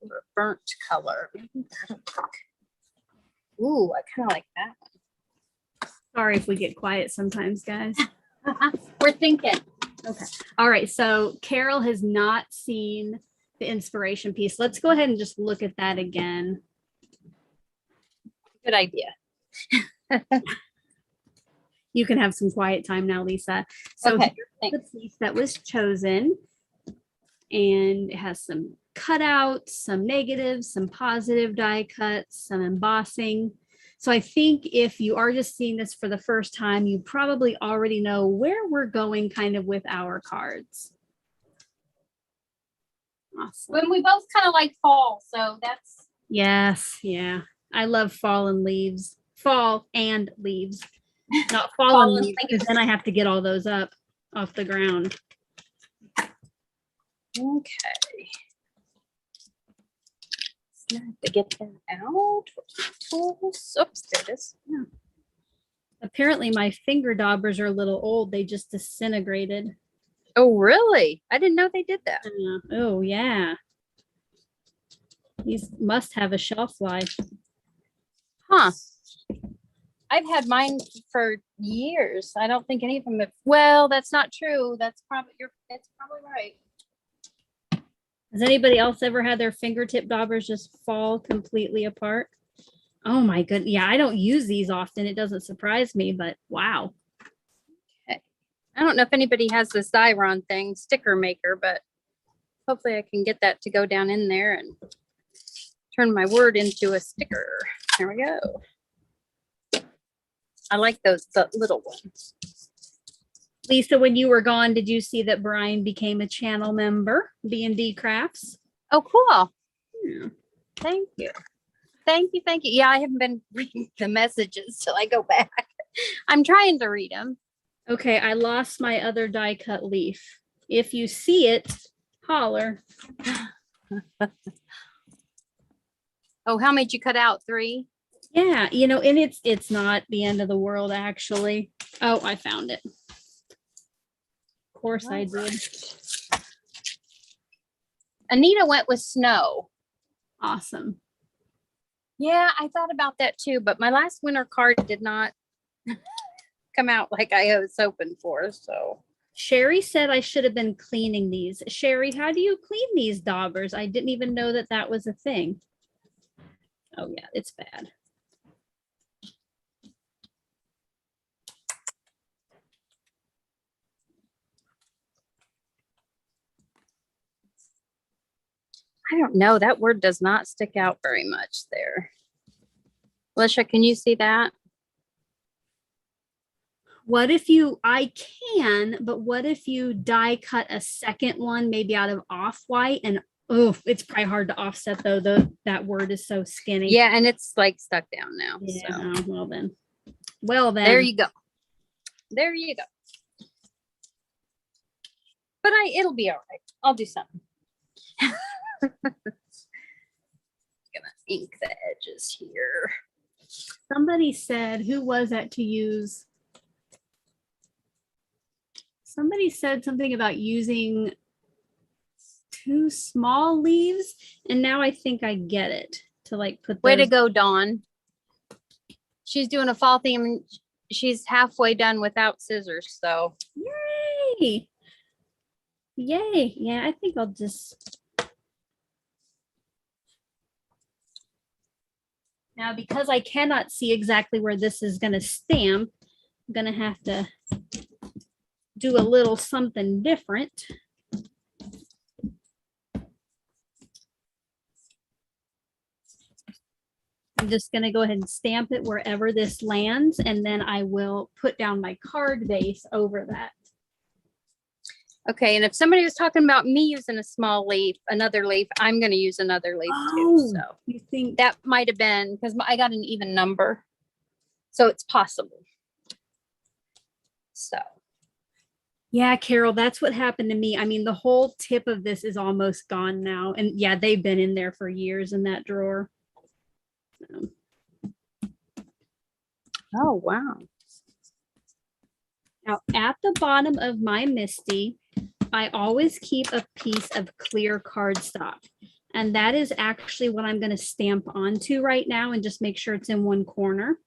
Or a burnt color. Ooh, I kind of like that one. Sorry if we get quiet sometimes, guys. We're thinking. Okay. All right. So Carol has not seen the inspiration piece. Let's go ahead and just look at that again. Good idea. You can have some quiet time now, Lisa. So okay, here's the piece that was chosen. And it has some cutouts, some negatives, some positive die cuts, some embossing. So I think if you are just seeing this for the first time, you probably already know where we're going kind of with our cards. Awesome. When we both kind of like fall, so that's. Yes, yeah. I love fall and leaves. Fall and leaves. Not fall and leaves, because then I have to get all those up off the ground. Okay. So I have to get that out. Tools. Oops, there it is. Yeah. Apparently my finger daubers are a little old. They just disintegrated. Oh, really? I didn't know they did that. Oh, yeah. These must have a shelf life. Huh. I've had mine for years. I don't think any of them have. Well, that's not true. That's probably right. Has anybody else ever had their fingertip daubers just fall completely apart? Oh my goodness. Yeah, I don't use these often. It doesn't surprise me, but wow. I don't know if anybody has this Xyron thing, sticker maker, but hopefully I can get that to go down in there and turn my word into a sticker. There we go. I like those the little ones. Lisa, when you were gone, did you see that Brian became a channel member, B&D Crafts? Oh, cool. Yeah. Thank you. Thank you. Thank you. Yeah, I haven't been reading the messages till I go back. I'm trying to read them. Okay, I lost my other die cut leaf. If you see it, holler. Oh, how many did you cut out? 3? Yeah, you know, and it's not the end of the world actually. Oh, I found it. Of course I did. Anita went with snow. Awesome. Yeah, I thought about that too, but my last winter card did not come out like I was hoping for. So Sherry said I should have been cleaning these. Sherry, how do you clean these daubers? I didn't even know that that was a thing. Oh yeah, it's bad. I don't know. That word does not stick out very much there. Alicia, can you see that? What if you, I can, but what if you die cut a second one, maybe out of off-white, and oh, it's probably hard to offset though. That word is so skinny. Yeah, and it's like stuck down now. Yeah, So. oh, well then. Well then. There you go. There you go. But it'll be all right. I'll do something. Gonna ink the edges here. Somebody said, who was that to use? Somebody said something about using 2 small leaves, and now I think I get it to like put. Way to go, Dawn. She's doing a fall theme and she's halfway done without scissors, so. Yay! Yay! Yeah, I think I'll just. Now, because I cannot see exactly where this is going to stamp, I'm going to have to do a little something different. I'm just going to go ahead and stamp it wherever this lands, and then I will put down my card base over that. Okay, and if somebody was talking about me using a small leaf, another leaf, I'm going to use another leaf too. So you think that might have been because I got an even number. So it's possible. So. Yeah, Carol, that's what happened to me. I mean, the whole tip of this is almost gone now. And yeah, they've been in there for years in that drawer. So. Oh, wow. Now, at the bottom of my MISTI, I always keep a piece of clear cardstock. And that is actually what I'm going to stamp onto right now and just make sure it's in one corner.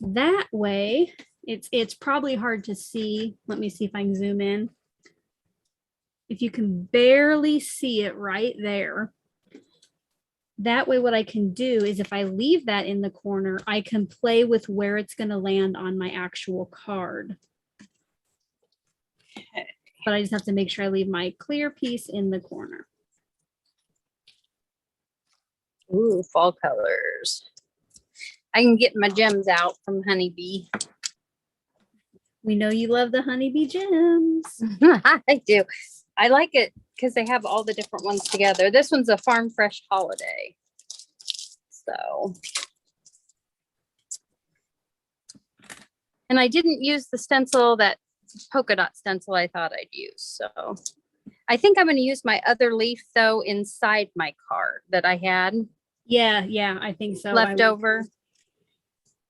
That way, it's probably hard to see. Let me see if I can zoom in. If you can barely see it right there. That way, what I can do is if I leave that in the corner, I can play with where it's going to land on my actual card. But I just have to make sure I leave my clear piece in the corner. Ooh, fall colors. I can get my gems out from Honeybee. We know you love the Honeybee gems. I do. I like it because they have all the different ones together. This one's a Farm Fresh Holiday. So. And I didn't use the stencil, that polka dot stencil I thought I'd use. So I think I'm going to use my other leaf though inside my card that I had. Yeah, I think so. Left over.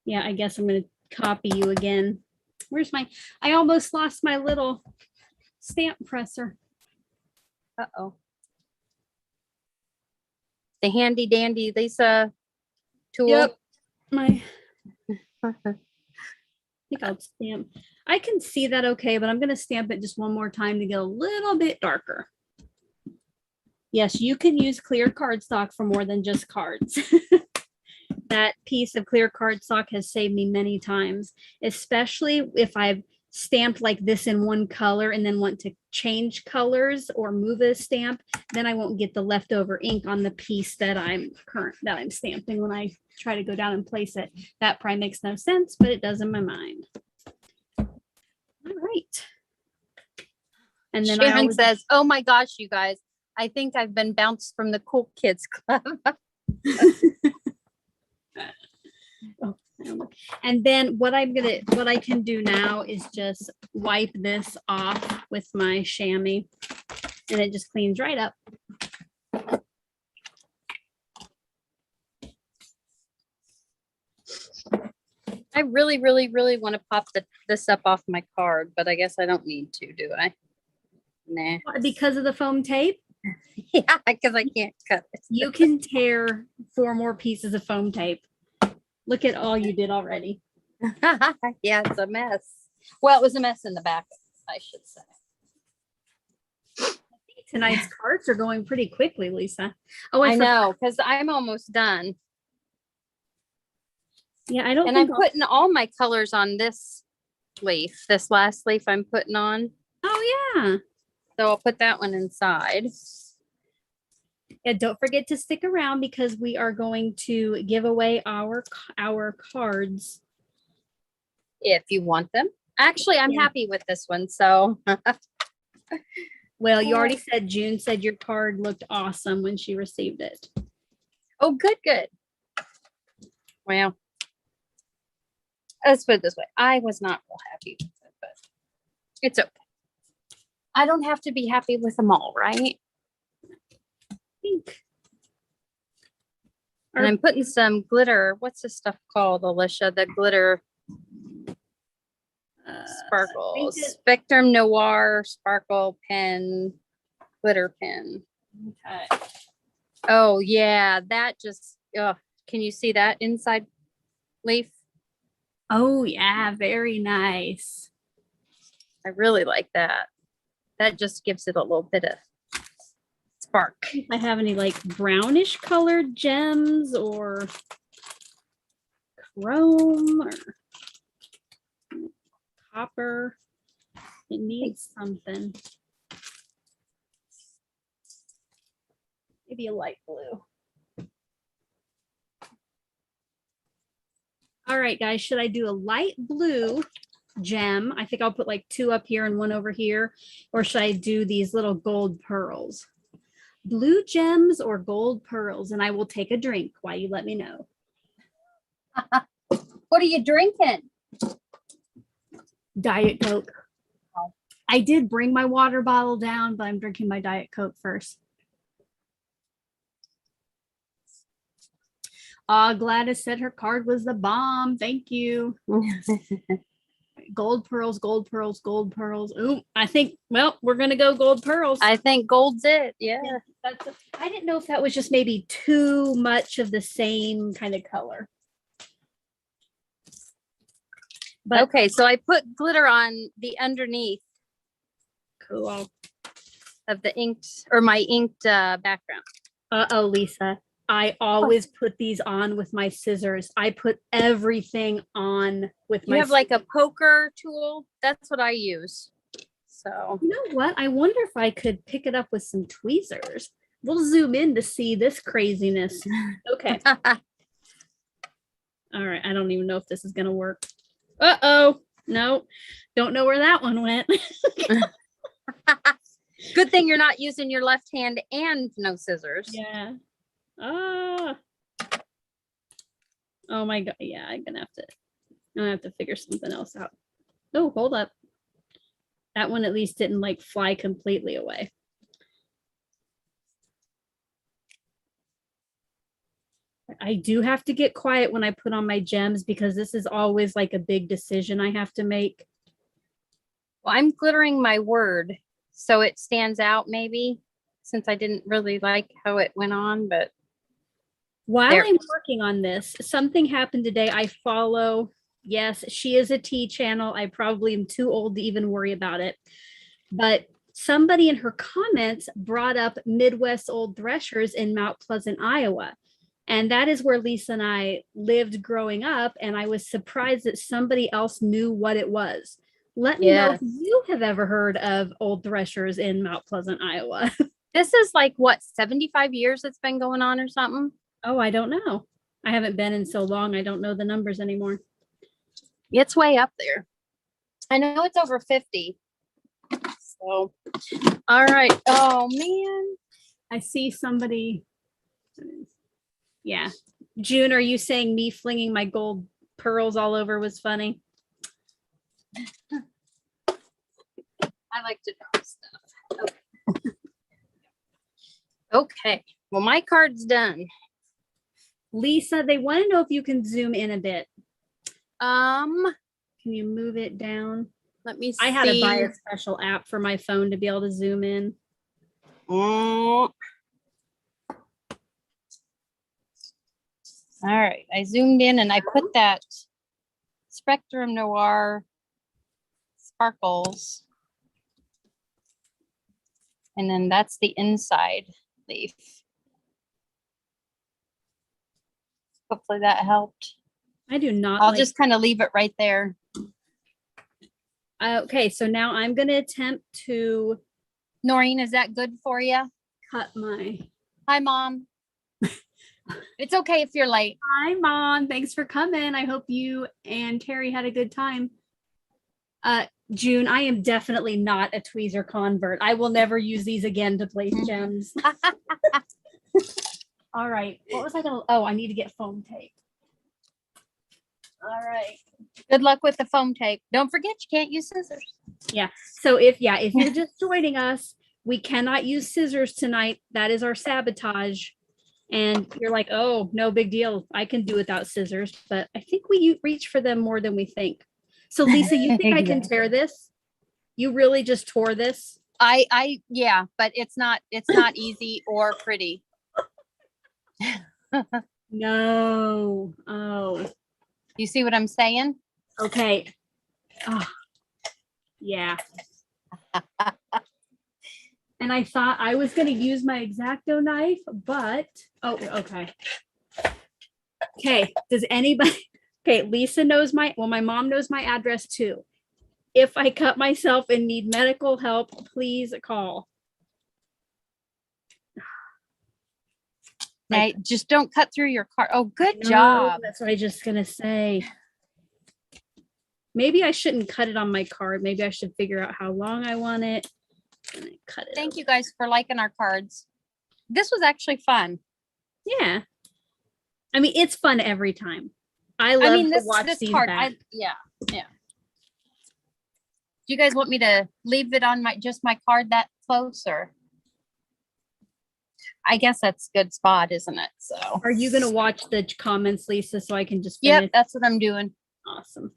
Yeah, I guess I'm going to copy you again. Where's my, I almost lost my little stamp presser. Uh-oh. The handy dandy Lisa tool. Yep. My think I'll stamp. I can see that okay, but I'm going to stamp it just one more time to get a little bit darker. Yes, you can use clear cardstock for more than just cards. That piece of clear cardstock has saved me many times, especially if I've stamped like this in one color and then want to change colors or move a stamp, then I won't get the leftover ink on the piece that I'm stamping when I try to go down and place it. That probably makes no sense, but it does in my mind. All right. And then Sharon says, oh my gosh, you guys, I think I've been bounced from the Cool Kids Club. And then what I can do now is just wipe this off with my chamois, and it just cleans right up. I really, really, really want to pop this up off my card, but I guess I don't need to, do I? Nah. Because of the foam tape? Yeah, because I can't cut it. You can tear 4 more pieces of foam tape. Look at all you did already. Yeah, it's a mess. Well, it was a mess in the back, I should say. Tonight's cards are going pretty quickly, Lisa. Oh, I know, because I'm almost done. Yeah, I don't. And I'm putting all my colors on this leaf. This last leaf I'm putting on. Oh yeah. So I'll put that one inside. Yeah, don't forget to stick around because we are going to give away our cards. If you want them. Actually, I'm happy with this one. So. Well, you already said June said your card looked awesome when she received it. Oh, good, good. Well, let's put it this way. I was not real happy with it, but it's okay. I don't have to be happy with them all, right? And I'm putting some glitter. What's this stuff called, Alicia? The glitter sparkles. Spectrum Noir Sparkle Pen, glitter pen. Okay. Oh yeah, that just, can you see that inside leaf? Oh yeah, very nice. I really like that. That just gives it a little bit of spark. I have any like brownish colored gems or chrome or copper. It needs something. Maybe a light blue. All right, guys, should I do a light blue gem? I think I'll put like 2 up here and 1 over here. Or should I do these little gold pearls? Blue gems or gold pearls? And I will take a drink while you let me know. What are you drinking? Diet Coke. Oh. I did bring my water bottle down, but I'm drinking my Diet Coke first. Gladys said her card was the bomb. Thank you. Gold pearls, gold pearls, gold pearls. Ooh, I think, well, we're going to go gold pearls. I think gold's it. Yeah. I didn't know if that was just maybe too much of the same kind of color. But okay, so I put glitter on the underneath. Cool. Of the inked, or my inked background. Uh-oh, Lisa. I always put these on with my scissors. I put everything on with my You have like a poker tool? That's what I use. So. You know what? I wonder if I could pick it up with some tweezers. We'll zoom in to see this craziness. Okay. All right. I don't even know if this is going to work. Uh-oh. No. Don't know where that one went. Good thing you're not using your left hand and no scissors. Yeah. Oh my God. Yeah, I'm gonna have to figure something else out. Oh, hold up. That one at least didn't like fly completely away. I do have to get quiet when I put on my gems because this is always like a big decision I have to make. Well, I'm glittering my word so it stands out maybe, since I didn't really like how it went on, but while I'm working on this, something happened today. I follow Yes, she is a T channel. I probably am too old to even worry about it. But somebody in her comments brought up Midwest Old Threshers in Mount Pleasant, Iowa. And that is where Lisa and I lived growing up. And I was surprised that somebody else knew what it was. Let me know if you have ever heard of Old Threshers in Mount Pleasant, Iowa. This is like what, 75 years it's been going on or something? Oh, I don't know. I haven't been in so long. I don't know the numbers anymore. It's way up there. I know it's over 50. So, all right. Oh man. I see somebody. Yeah. June, are you saying me flinging my gold pearls all over was funny? I like to know stuff. Okay. Okay. Well, my card's done. Lisa, they want to know if you can zoom in a bit. Can you move it down? Let me see. I had to buy a special app for my phone to be able to zoom in. All right. I zoomed in and I put that Spectrum Noir sparkles. And then that's the inside leaf. Hopefully that helped. I do not. I'll just kind of leave it right there. Okay, so now I'm going to attempt to. Noreen, is that good for you? Cut my. Hi, Mom. It's okay if you're late. Hi, Mom. Thanks for coming. I hope you and Terry had a good time. June, I am definitely not a tweezer convert. I will never use these again to place gems. All right. What was I going to? Oh, I need to get foam tape. All right. Good luck with the foam tape. Don't forget, you can't use scissors. Yeah. So if you're just joining us, we cannot use scissors tonight. That is our sabotage. And you're like, oh, no big deal. I can do without scissors. But I think we reach for them more than we think. So Lisa, you think I can tear this? You really just tore this? Yeah, but it's not easy or pretty. No. Oh. You see what I'm saying? Okay. Oh. Yeah. And I thought I was going to use my X-Acto knife, but okay. Okay. Does anybody? Okay, Lisa knows my mom knows my address too. If I cut myself and need medical help, please call. Now, just don't cut through your card. Oh, good job. That's what I was just gonna say. Maybe I shouldn't cut it on my card. Maybe I should figure out how long I want it and then cut it. Thank you guys for liking our cards. This was actually fun. Yeah. I mean, it's fun every time. I love to watch these back. Yeah. Do you guys want me to leave it on just my card that close, or? I guess that's a good spot, isn't it? So are you going to watch the comments, Lisa, so I can just finish? Yep, that's what I'm doing. Awesome.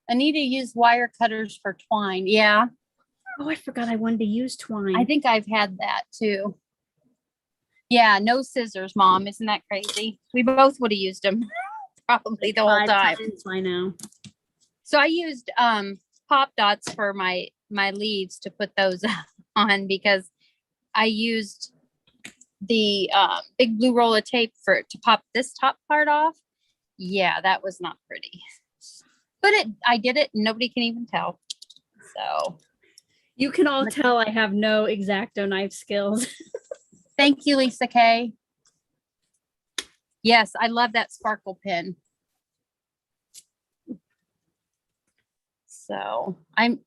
I need to use wire cutters for twine. Yeah. Oh, I forgot I wanted to use twine. I think I've had that too. Yeah, no scissors, Mom. Isn't that crazy? We both would have used them probably the whole time. I know. So I used pop dots for my leaves to put those on, because I used the big blue roll of tape to pop this top part off. Yeah, that was not pretty, but I did it and nobody can even tell. So you can all tell I have no X-Acto knife skills. Thank you, Lisa K. Yes, I love that sparkle pin. So I'm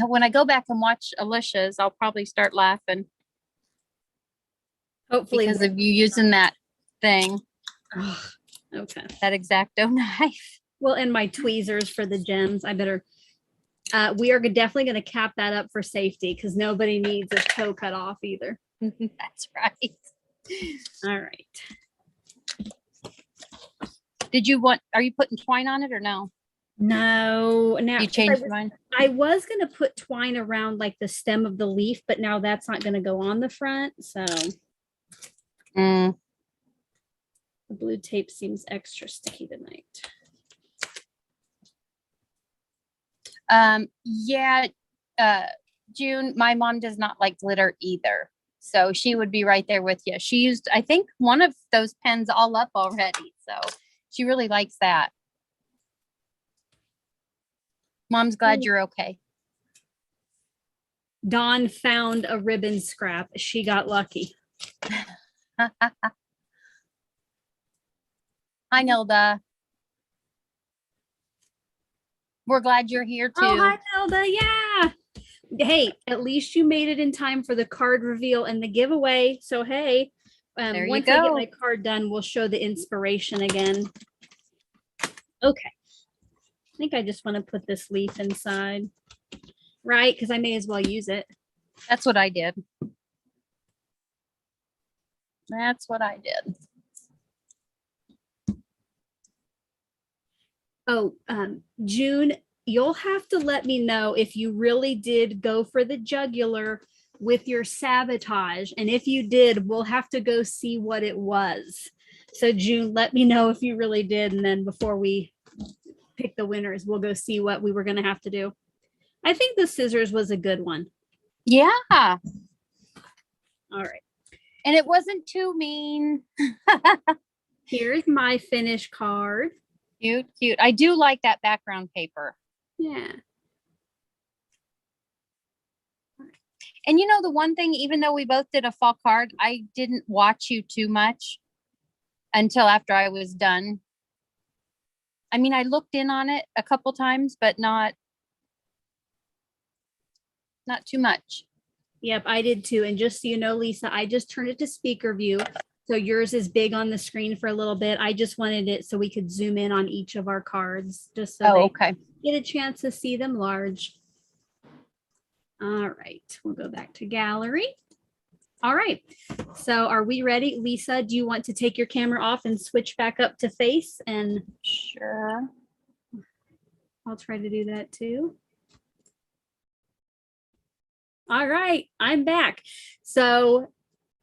when I go back and watch Alicia's, I'll probably start laughing. Hopefully, because of you using that thing. Oh, okay. That X-Acto knife. Well, and my tweezers for the gems. I better. We are definitely going to cap that up for safety, because nobody needs a toe cut off either. That's right. All right. Are you putting twine on it or no? No. Now you changed your mind? I was going to put twine around like the stem of the leaf, but now that's not going to go on the front. So the blue tape seems extra sticky tonight. Yeah, June, my mom does not like glitter either. So she would be right there with you. She used, I think, one of those pens all up already. So she really likes that. Mom's glad you're okay. Dawn found a ribbon scrap. She got lucky. Hi, Nilda. We're glad you're here too. Oh, hi, Nelda. Yeah. Hey, at least you made it in time for the card reveal and the giveaway. So, hey, There you once I get go. my card done, we'll show the inspiration again. Okay. I think I just want to put this leaf inside, right? Because I may as well use it. That's what I did. That's what I did. Oh, June, you'll have to let me know if you really did go for the jugular with your sabotage. And if you did, we'll have to go see what it was. So June, let me know if you really did. And then before we pick the winners, we'll go see what we were going to have to do. I think the scissors was a good one. Yeah. All right. And it wasn't too mean. Here's my finished card. Cute, cute. I do like that background paper. Yeah. And you know, the one thing, even though we both did a fall card, I didn't watch you too much until after I was done. I mean, I looked in on it a couple times, but not too much. Yep, I did too. And just so you know, Lisa, I just turned it to speaker view. So yours is big on the screen for a little bit. I just wanted it so we could zoom in on each of our cards just so Okay. they get a chance to see them large. All right, we'll go back to gallery. All right, so are we ready? Lisa, do you want to take your camera off and switch back up to face? And Sure. I'll try to do that too. All right, I'm back. So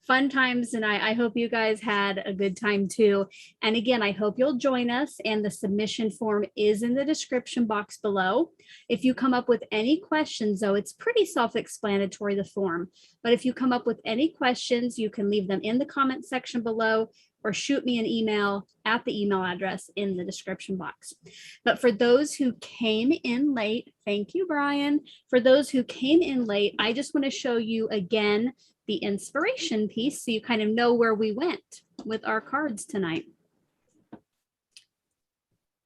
fun times, and I hope you guys had a good time too. And again, I hope you'll join us, and the submission form is in the description box below. If you come up with any questions, though, it's pretty self-explanatory, the form. But if you come up with any questions, you can leave them in the comment section below or shoot me an email at the email address in the description box. But for those who came in late, thank you, Brian. For those who came in late, I just want to show you again the inspiration piece so you kind of know where we went with our cards tonight.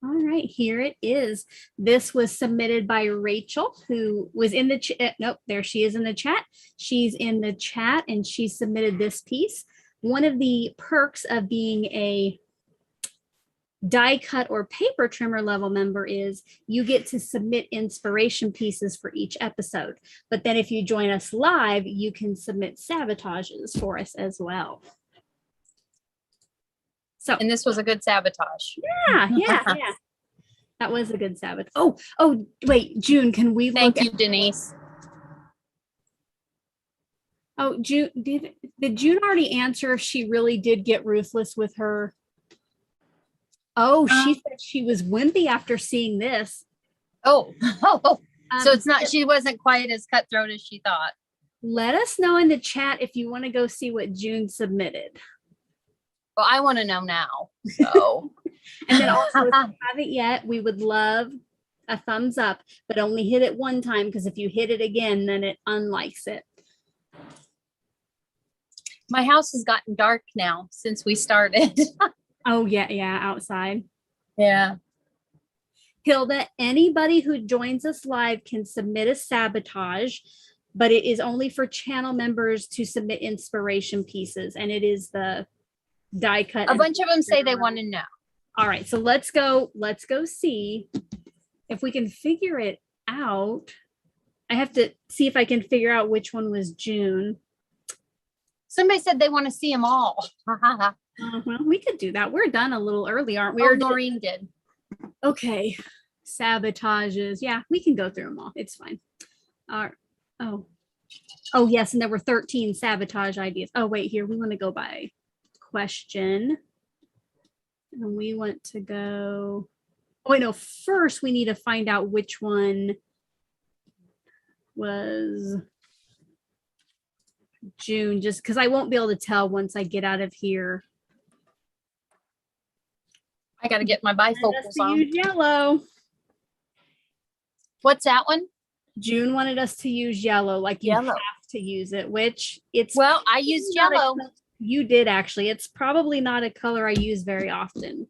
All right, here it is. This was submitted by Rachel, who was in the chat. Nope, there she is in the chat. She's in the chat and she submitted this piece. One of the perks of being a die cut or paper trimmer level member is you get to submit inspiration pieces for each episode. But then if you join us live, you can submit sabotages for us as well. So, And this was a good sabotage. yeah. That was a good sabotage. Oh, wait, June, can we Thank look you, Denise. Oh, June, did June already answer if she really did get ruthless with her? Oh, she said she was wimpy after seeing this. So it's not, she wasn't quite as cutthroat as she thought. Let us know in the chat if you want to go see what June submitted. Well, I want to know now. So, and then also, if you haven't yet, we would love a thumbs up, but only hit it one time, because if you hit it again, then it unlikes it. My house has gotten dark now since we started. Oh, yeah, outside. Yeah. Hilda, anybody who joins us live can submit a sabotage, but it is only for channel members to submit inspiration pieces, and it is the die cut. A bunch of them say they want to know. All right, so let's go see if we can figure it out. I have to see if I can figure out which one was June. Somebody said they want to see them all. Well, we could do that. We're done a little early, aren't we? Oh, Noreen did. Okay. Sabotages. Yeah, we can go through them all. It's fine. Oh, yes. And there were 13 sabotage ideas. Oh, wait, here. We want to go by question. And we want to go. Oh, wait, no. First, we need to find out which one was June, just because I won't be able to tell once I get out of here. I got to get my bifocals To on. use yellow. What's that one? June wanted us to use yellow, like you Yellow. have to use it, which it's Well, I used not a yellow. you did actually. It's probably not a color I use very often.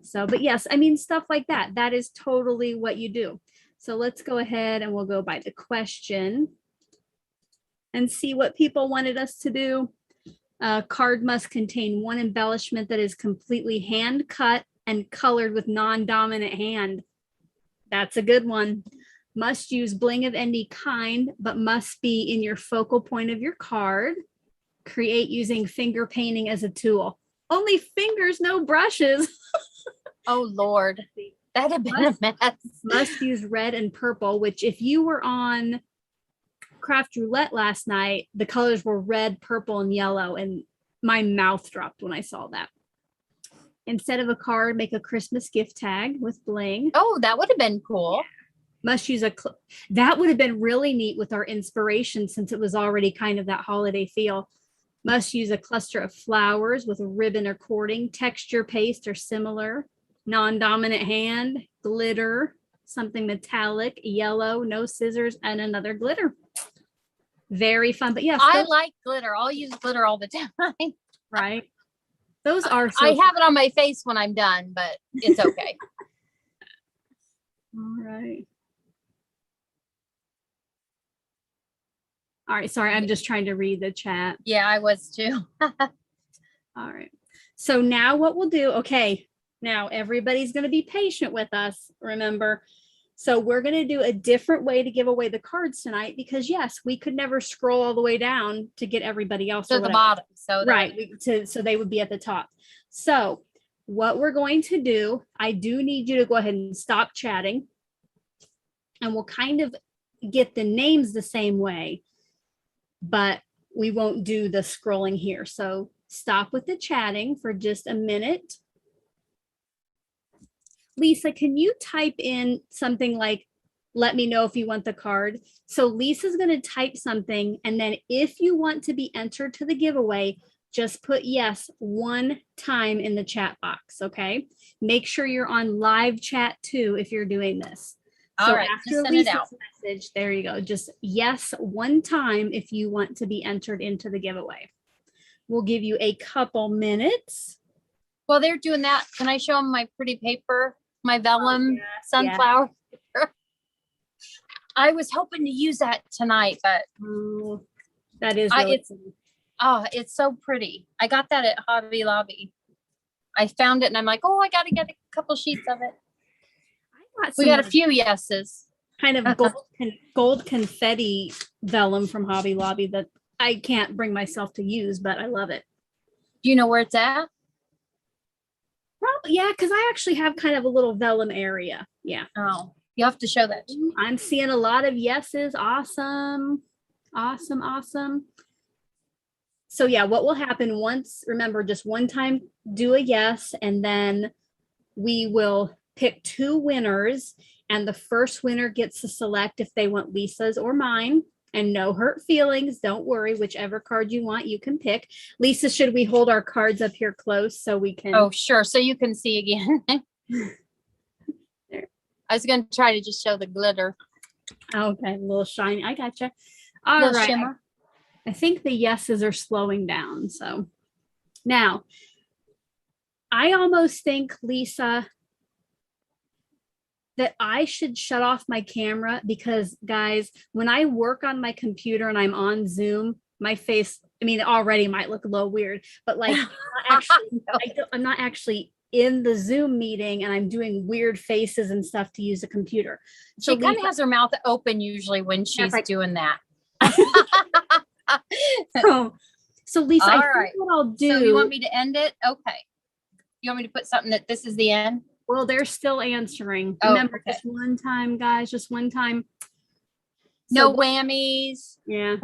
So, but yes, I mean, stuff like that. That is totally what you do. So let's go ahead and we'll go by the question and see what people wanted us to do. Card must contain one embellishment that is completely hand cut and colored with non-dominant hand. That's a good one. Must use bling of any kind, but must be in your focal point of your card. Create using finger painting as a tool. Only fingers, no brushes. Oh, Lord. That'd have been a mess. Must use red and purple, which if you were on Craft Roulette last night, the colors were red, purple, and yellow, and my mouth dropped when I saw that. Instead of a card, make a Christmas gift tag with bling. Oh, that would have been cool. Yeah. Must use that would have been really neat with our inspiration since it was already kind of that holiday feel. Must use a cluster of flowers with a ribbon or cording, texture paste or similar, non-dominant hand, glitter, something metallic, yellow, no scissors, and another glitter. Very fun, but yes, I like glitter. I'll use glitter all the time. Right? Those are so I have it on my face when I'm done, but it's okay. All right. All right, sorry, I'm just trying to read the chat. Yeah, I was too. All right. So now what we'll do, okay, now everybody's going to be patient with us, remember. So we're going to do a different way to give away the cards tonight because yes, we could never scroll all the way down to get everybody else To the bottom. So right, so they would be at the top. So what we're going to do, I do need you to go ahead and stop chatting and we'll kind of get the names the same way, but we won't do the scrolling here. So stop with the chatting for just a minute. Lisa, can you type in something like, let me know if you want the card? So Lisa's going to type something. And then if you want to be entered to the giveaway, just put yes one time in the chat box. Okay. Make sure you're on live chat too if you're doing this. All right, after just send it out. message, there you go. Just yes one time if you want to be entered into the giveaway. We'll give you a couple minutes. While they're doing that, can I show them my pretty paper, my vellum sunflower? Yeah. I was hoping to use that tonight, but that is really it's so pretty. I got that at Hobby Lobby. I found it and I'm like, oh, I got to get a couple sheets of it. We got a few yeses. Kind of gold confetti vellum from Hobby Lobby that I can't bring myself to use, but I love it. Do you know where it's at? Probably, yeah, because I actually have kind of a little vellum area. Yeah. Oh, you have to show that to me. I'm seeing a lot of yeses. Awesome. Awesome. Awesome. So yeah, what will happen once, remember, just one time, do a yes, and then we will pick two winners, and the first winner gets to select if they want Lisa's or mine, and no hurt feelings. Don't worry, whichever card you want, you can pick. Lisa, should we hold our cards up here close so we can? Oh, sure. So you can see again. There. I was going to try to just show the glitter. Okay, a little shiny. I gotcha. All right. Shimmer. I think the yeses are slowing down. So now I almost think, Lisa, that I should shut off my camera because, guys, when I work on my computer and I'm on Zoom, my face, I mean, it already might look a little weird, but like I'm not actually in the Zoom meeting and I'm doing weird faces and stuff to use a computer. So she kind of has her mouth open usually when she's doing that. So Lisa, all I right. think what I'll do. So you want me to end it? Okay. You want me to put something that this is the end? Well, they're still answering. Oh, remember, okay. just one time, guys, just one time. No whammies. Yeah.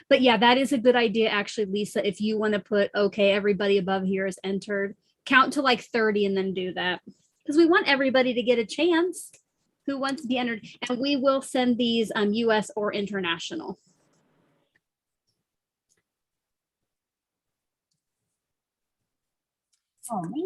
But yeah, that is a good idea, actually, Lisa. If you want to put, okay, everybody above here is entered, count to like 30 and then do that. Because we want everybody to get a chance. who wants to be entered. And we will send these US or international. Oh man.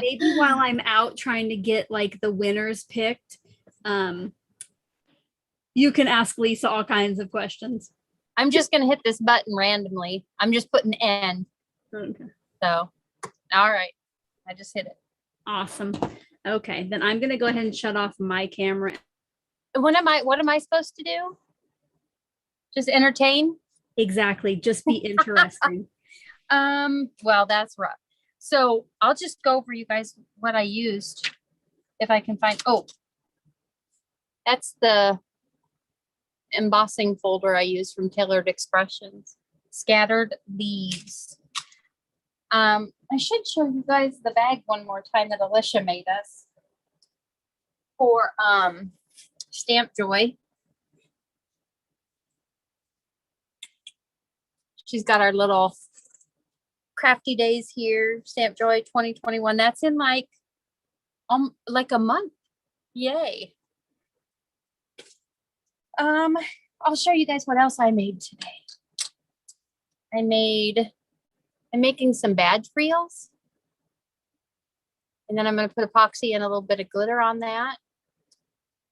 Maybe while I'm out trying to get like the winners picked, you can ask Lisa all kinds of questions. I'm just gonna hit this button randomly. I'm just putting end. Okay. So, all right. I just hit it. Awesome. Okay, then I'm gonna go ahead and shut off my camera. What am I supposed to do? Just entertain? Exactly. Just be interesting. Well, that's rough. So I'll just go over you guys what I used. If I can find, oh, that's the embossing folder I used from Tailored Expressions. Scattered Leaves. I should show you guys the bag one more time that Alicia made us for Stamp Joy. She's got our little CraftyDaze here, Stamp Joy 2021. That's in like a month. Yay. I'll show you guys what else I made today. I'm making some badge reels. And then I'm going to put epoxy and a little bit of glitter on that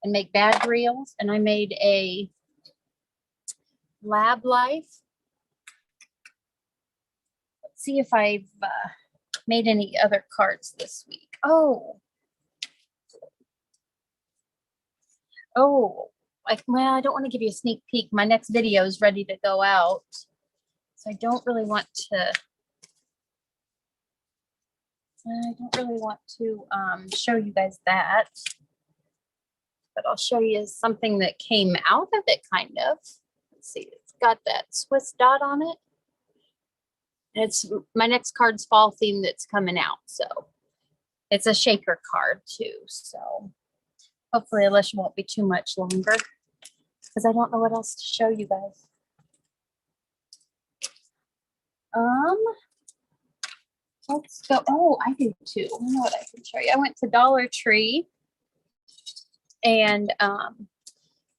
and make badge reels. And I made a lab life. Let's see if I've made any other cards this week. Oh, well, I don't want to give you a sneak peek. My next video is ready to go out. So I don't really want to show you guys that. But I'll show you something that came out of it, kind of. Let's see, it's got that Swiss dot on it. And it's my next card's fall theme that's coming out. So it's a shaker card too. So hopefully Alicia won't be too much longer because I don't know what else to show you guys. Let's go. Oh, I do too. I know what I can show you. I went to Dollar Tree and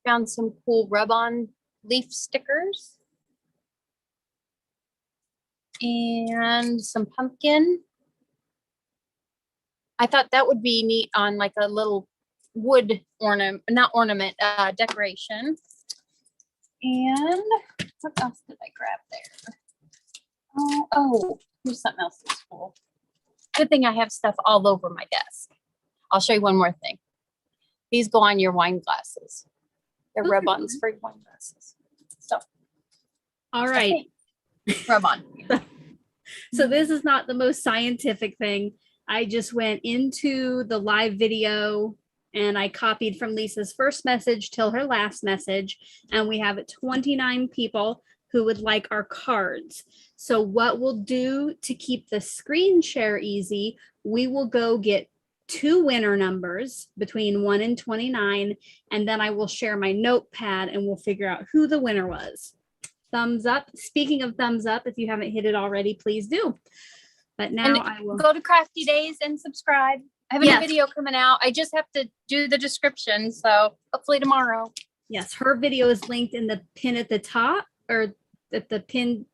found some cool rub-on leaf stickers and some pumpkin. I thought that would be neat on like a little wood ornament, not ornament, decoration. And what else did I grab there? Oh, here's something else that's cool. Good thing I have stuff all over my desk. I'll show you one more thing. These go on your wine glasses. They're rub-ons for your wine glasses. So, all right. Rub-on. So this is not the most scientific thing. I just went into the live video and I copied from Lisa's first message till her last message. And we have 29 people who would like our cards. So what we'll do to keep the screen share easy, we will go get 2 winner numbers between 1 and 29. And then I will share my notepad and we'll figure out who the winner was. Thumbs up. Speaking of thumbs up, if you haven't hit it already, please do. But now I will go to CraftyDaze and subscribe. I have a new video coming out. I just have to do the description. So hopefully tomorrow. Yes, her video is linked in the pin at the top, or at the pin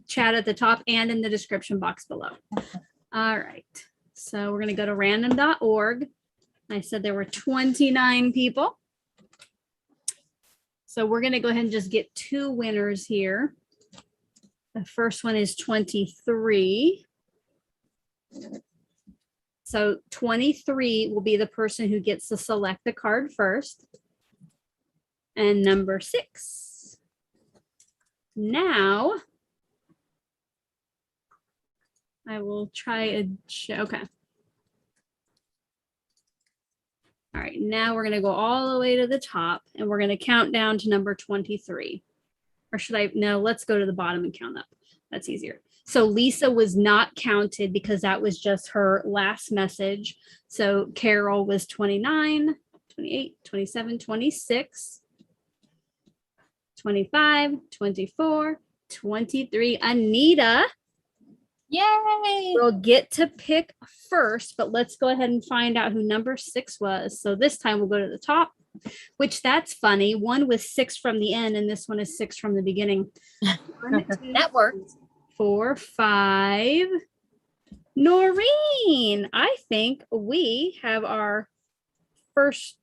chat at the top and in the description box below. Okay. All right. So we're going to go to random.org. I said there were 29 people. So we're going to go ahead and just get 2 winners here. The first one is 23. So 23 will be the person who gets to select the card first. And number 6. Now I will try a show. Okay. All right, now we're going to go all the way to the top and we're going to count down to number 23. Or should I? No, let's go to the bottom and count up. That's easier. So Lisa was not counted because that was just her last message. So Carol was 29, 28, 27, 26. 25, 24, 23. Anita Yay. will get to pick first, but let's go ahead and find out who number 6 was. So this time we'll go to the top, which that's funny. One was 6 from the end, and this one is 6 from the beginning. 1, 2, That works. 4, 5. Noreen, I think we have our first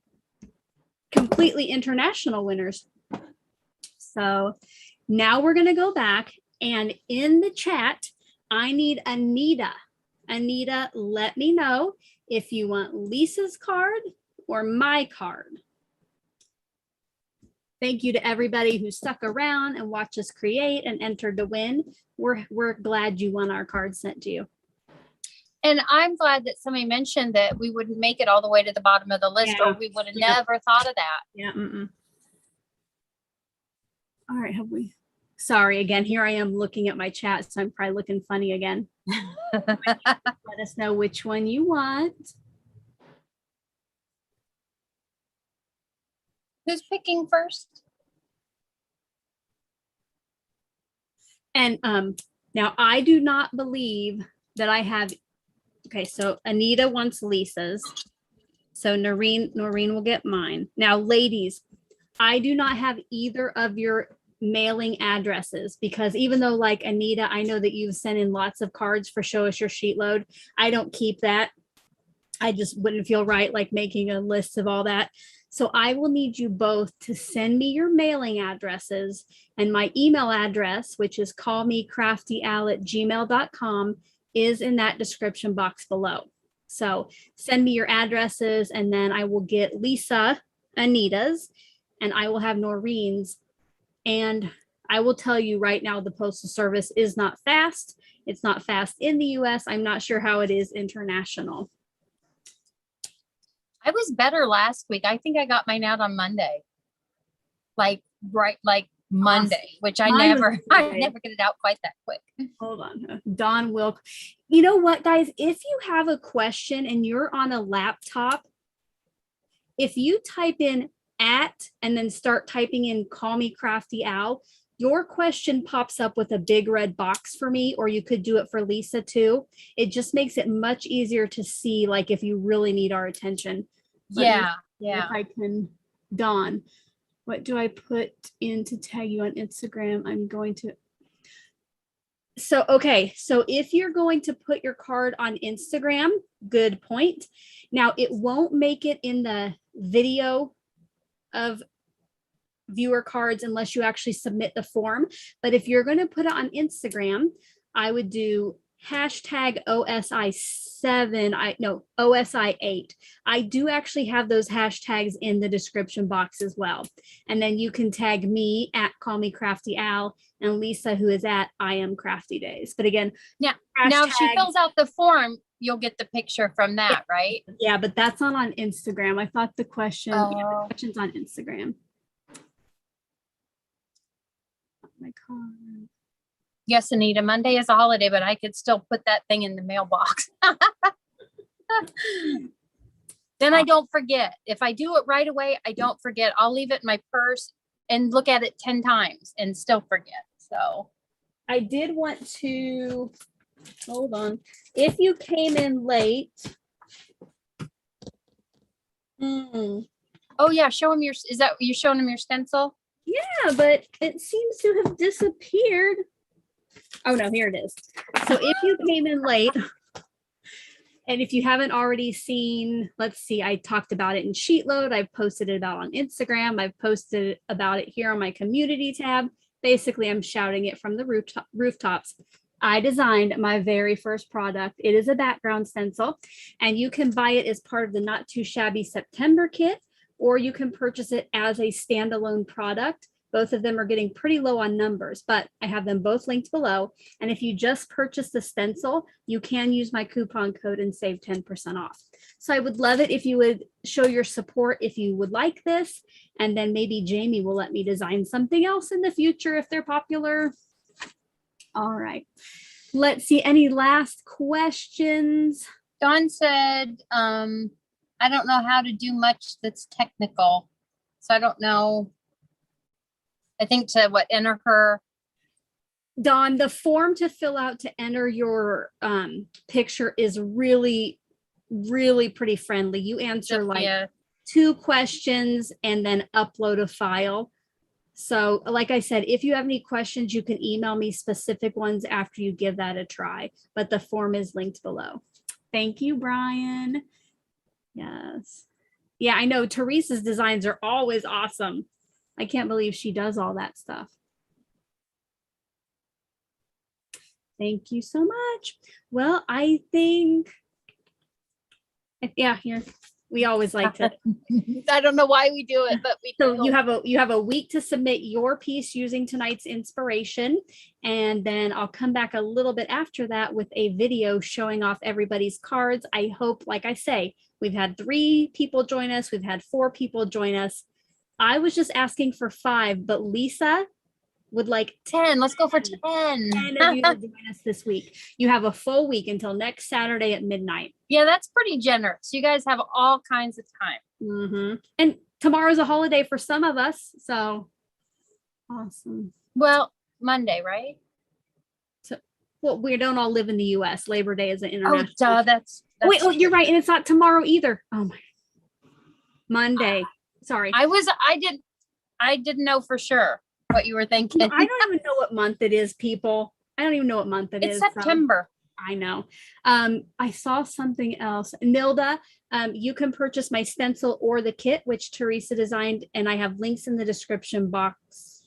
completely international winners. So now we're going to go back, and in the chat, I need Anita. Anita, let me know if you want Lisa's card or my card. Thank you to everybody who stuck around and watched us create and entered to win. We're glad you won our card sent to you. And I'm glad that somebody mentioned that we wouldn't make it all the way to the bottom of the list, Yeah. or we would have never thought of that. Yeah. All right. Have we? Sorry again. Here I am looking at my chat, so I'm probably looking funny again. Let us know which one you want. Who's picking first? And now I do not believe that I have. Okay, so Anita wants Lisa's. So Noreen will get mine. Now, ladies, I do not have either of your mailing addresses, because even though, like Anita, I know that you've sent in lots of cards for Show Us Your Sheet Load. I don't keep that. I just wouldn't feel right like making a list of all that. So I will need you both to send me your mailing addresses, and my email address, which is callmecraftyal@gmail.com, is in that description box below. So send me your addresses, and then I will get Lisa Anita's, and I will have Noreen's. And I will tell you right now, the postal service is not fast. It's not fast in the US. I'm not sure how it is international. I was better last week. I think I got mine out on Monday. Like Monday, Awesome. which I Mine was never get it out quite that quick. Hold on. Don Wilk. You know what, guys? If you have a question and you're on a laptop, if you type in @ and then start typing in Call Me Crafty Al, your question pops up with a big red box for me, or you could do it for Lisa too. It just makes it much easier to see, like, if you really need our attention. Yeah. If I can, Dawn, what do I put in to tag you on Instagram? I'm going to. So, okay. So if you're going to put your card on Instagram, good point. Now it won't make it in the video of viewer cards unless you actually submit the form. But if you're going to put it on Instagram, I would do hashtag OSI7, OSI8. I do actually have those hashtags in the description box as well. And then you can tag me at Call Me Crafty Al, and Lisa, who is at I Am CraftyDaze. But again, now if she fills out the form, you'll get the picture from that, right? Yeah, but that's not on Instagram. I thought the question, the question's on Instagram. My card. Yes, Anita, Monday is a holiday, but I could still put that thing in the mailbox. Then I don't forget. If I do it right away, I don't forget. I'll leave it in my purse and look at it 10 times and still forget. So I did want to, hold on. If you came in late. Oh yeah, show him your, is that, you showing him your stencil? Yeah, but it seems to have disappeared. Oh no, here it is. So if you came in late, and if you haven't already seen, let's see, I talked about it in Sheetload. I've posted it about on Instagram. I've posted about it here on my community tab. Basically, I'm shouting it from the rooftops. I designed my very first product. It is a background stencil, and you can buy it as part of the Not Too Shabby September kit, or you can purchase it as a standalone product. Both of them are getting pretty low on numbers, but I have them both linked below. And if you just purchase the stencil, you can use my coupon code and save 10% off. So I would love it if you would show your support if you would like this. And then maybe Jamie will let me design something else in the future if they're popular. All right. Let's see. Any last questions? Dawn said, I don't know how to do much that's technical. So I don't know I think to what, enter her. Dawn, the form to fill out to enter your picture is really, really pretty friendly. You answer like Yeah. 2 questions and then upload a file. So like I said, if you have any questions, you can email me specific ones after you give that a try, but the form is linked below. Thank you, Brian. Yes. Yeah, I know Teresa's designs are always awesome. I can't believe she does all that stuff. Thank you so much. Well, I think, yeah, here, we always like to. I don't know why we do it, but we do. So you have a week to submit your piece using tonight's inspiration. And then I'll come back a little bit after that with a video showing off everybody's cards. I hope, like I say, we've had 3 people join us. We've had 4 people join us. I was just asking for 5, but Lisa would like 10. Let's go for 10. 10 of you to join us this week. You have a full week until next Saturday at midnight. Yeah, that's pretty generous. You guys have all kinds of time. Mm-hmm. And tomorrow's a holiday for some of us, so awesome. Well, Monday, right? So, well, we don't all live in the U.S. Labor Day is an Oh, international. duh, that's Wait, oh, you're right, and it's not tomorrow either. Oh my, Monday. Sorry, I didn't know for sure what you were thinking. I don't even know what month it is, people. I don't even know what month it It's is. September. I know. I saw something else. Nilda, you can purchase my stencil or the kit, which Teresa designed, and I have links in the description box.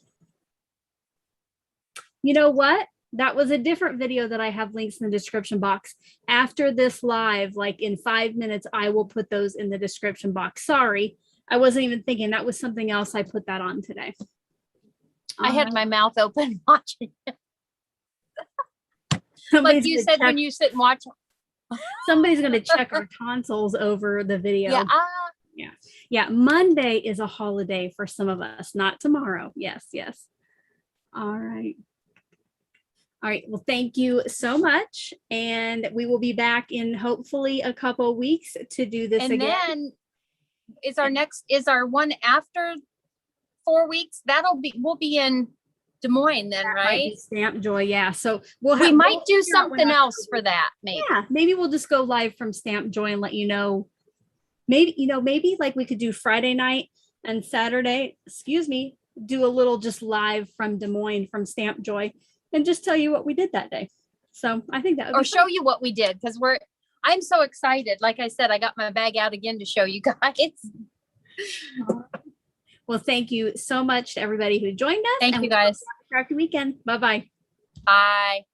You know what? That was a different video that I have links in the description box. After this live, like in 5 minutes, I will put those in the description box. Sorry, I wasn't even thinking. That was something else. I put that on today. I had my mouth open watching it. Somebody's Like you gonna said, check- when you sit and watch. somebody's going to check our tonsils over the video. Yeah. Yeah, Monday is a holiday for some of us, not tomorrow. Yes, yes. All right. All right. Well, thank you so much. And we will be back in hopefully a couple weeks to do this And again. then is our one after 4 weeks? We'll be in Des Moines then, That might right? be Stamp Joy. Yeah. So We might we'll do figure out when something else October- for that, maybe. Yeah, maybe we'll just go live from Stamp Joy and let you know. Maybe like we could do Friday night and Saturday, do a little just live from Des Moines from Stamp Joy and just tell you what we did that day. So I think that would Or be show you what we did, because I'm so excited. Like I said, I got my bag out again to show you guys. Well, thank you so much to everybody who joined us. Thank and you we'll guys. have a crafty weekend. Bye-bye. Bye.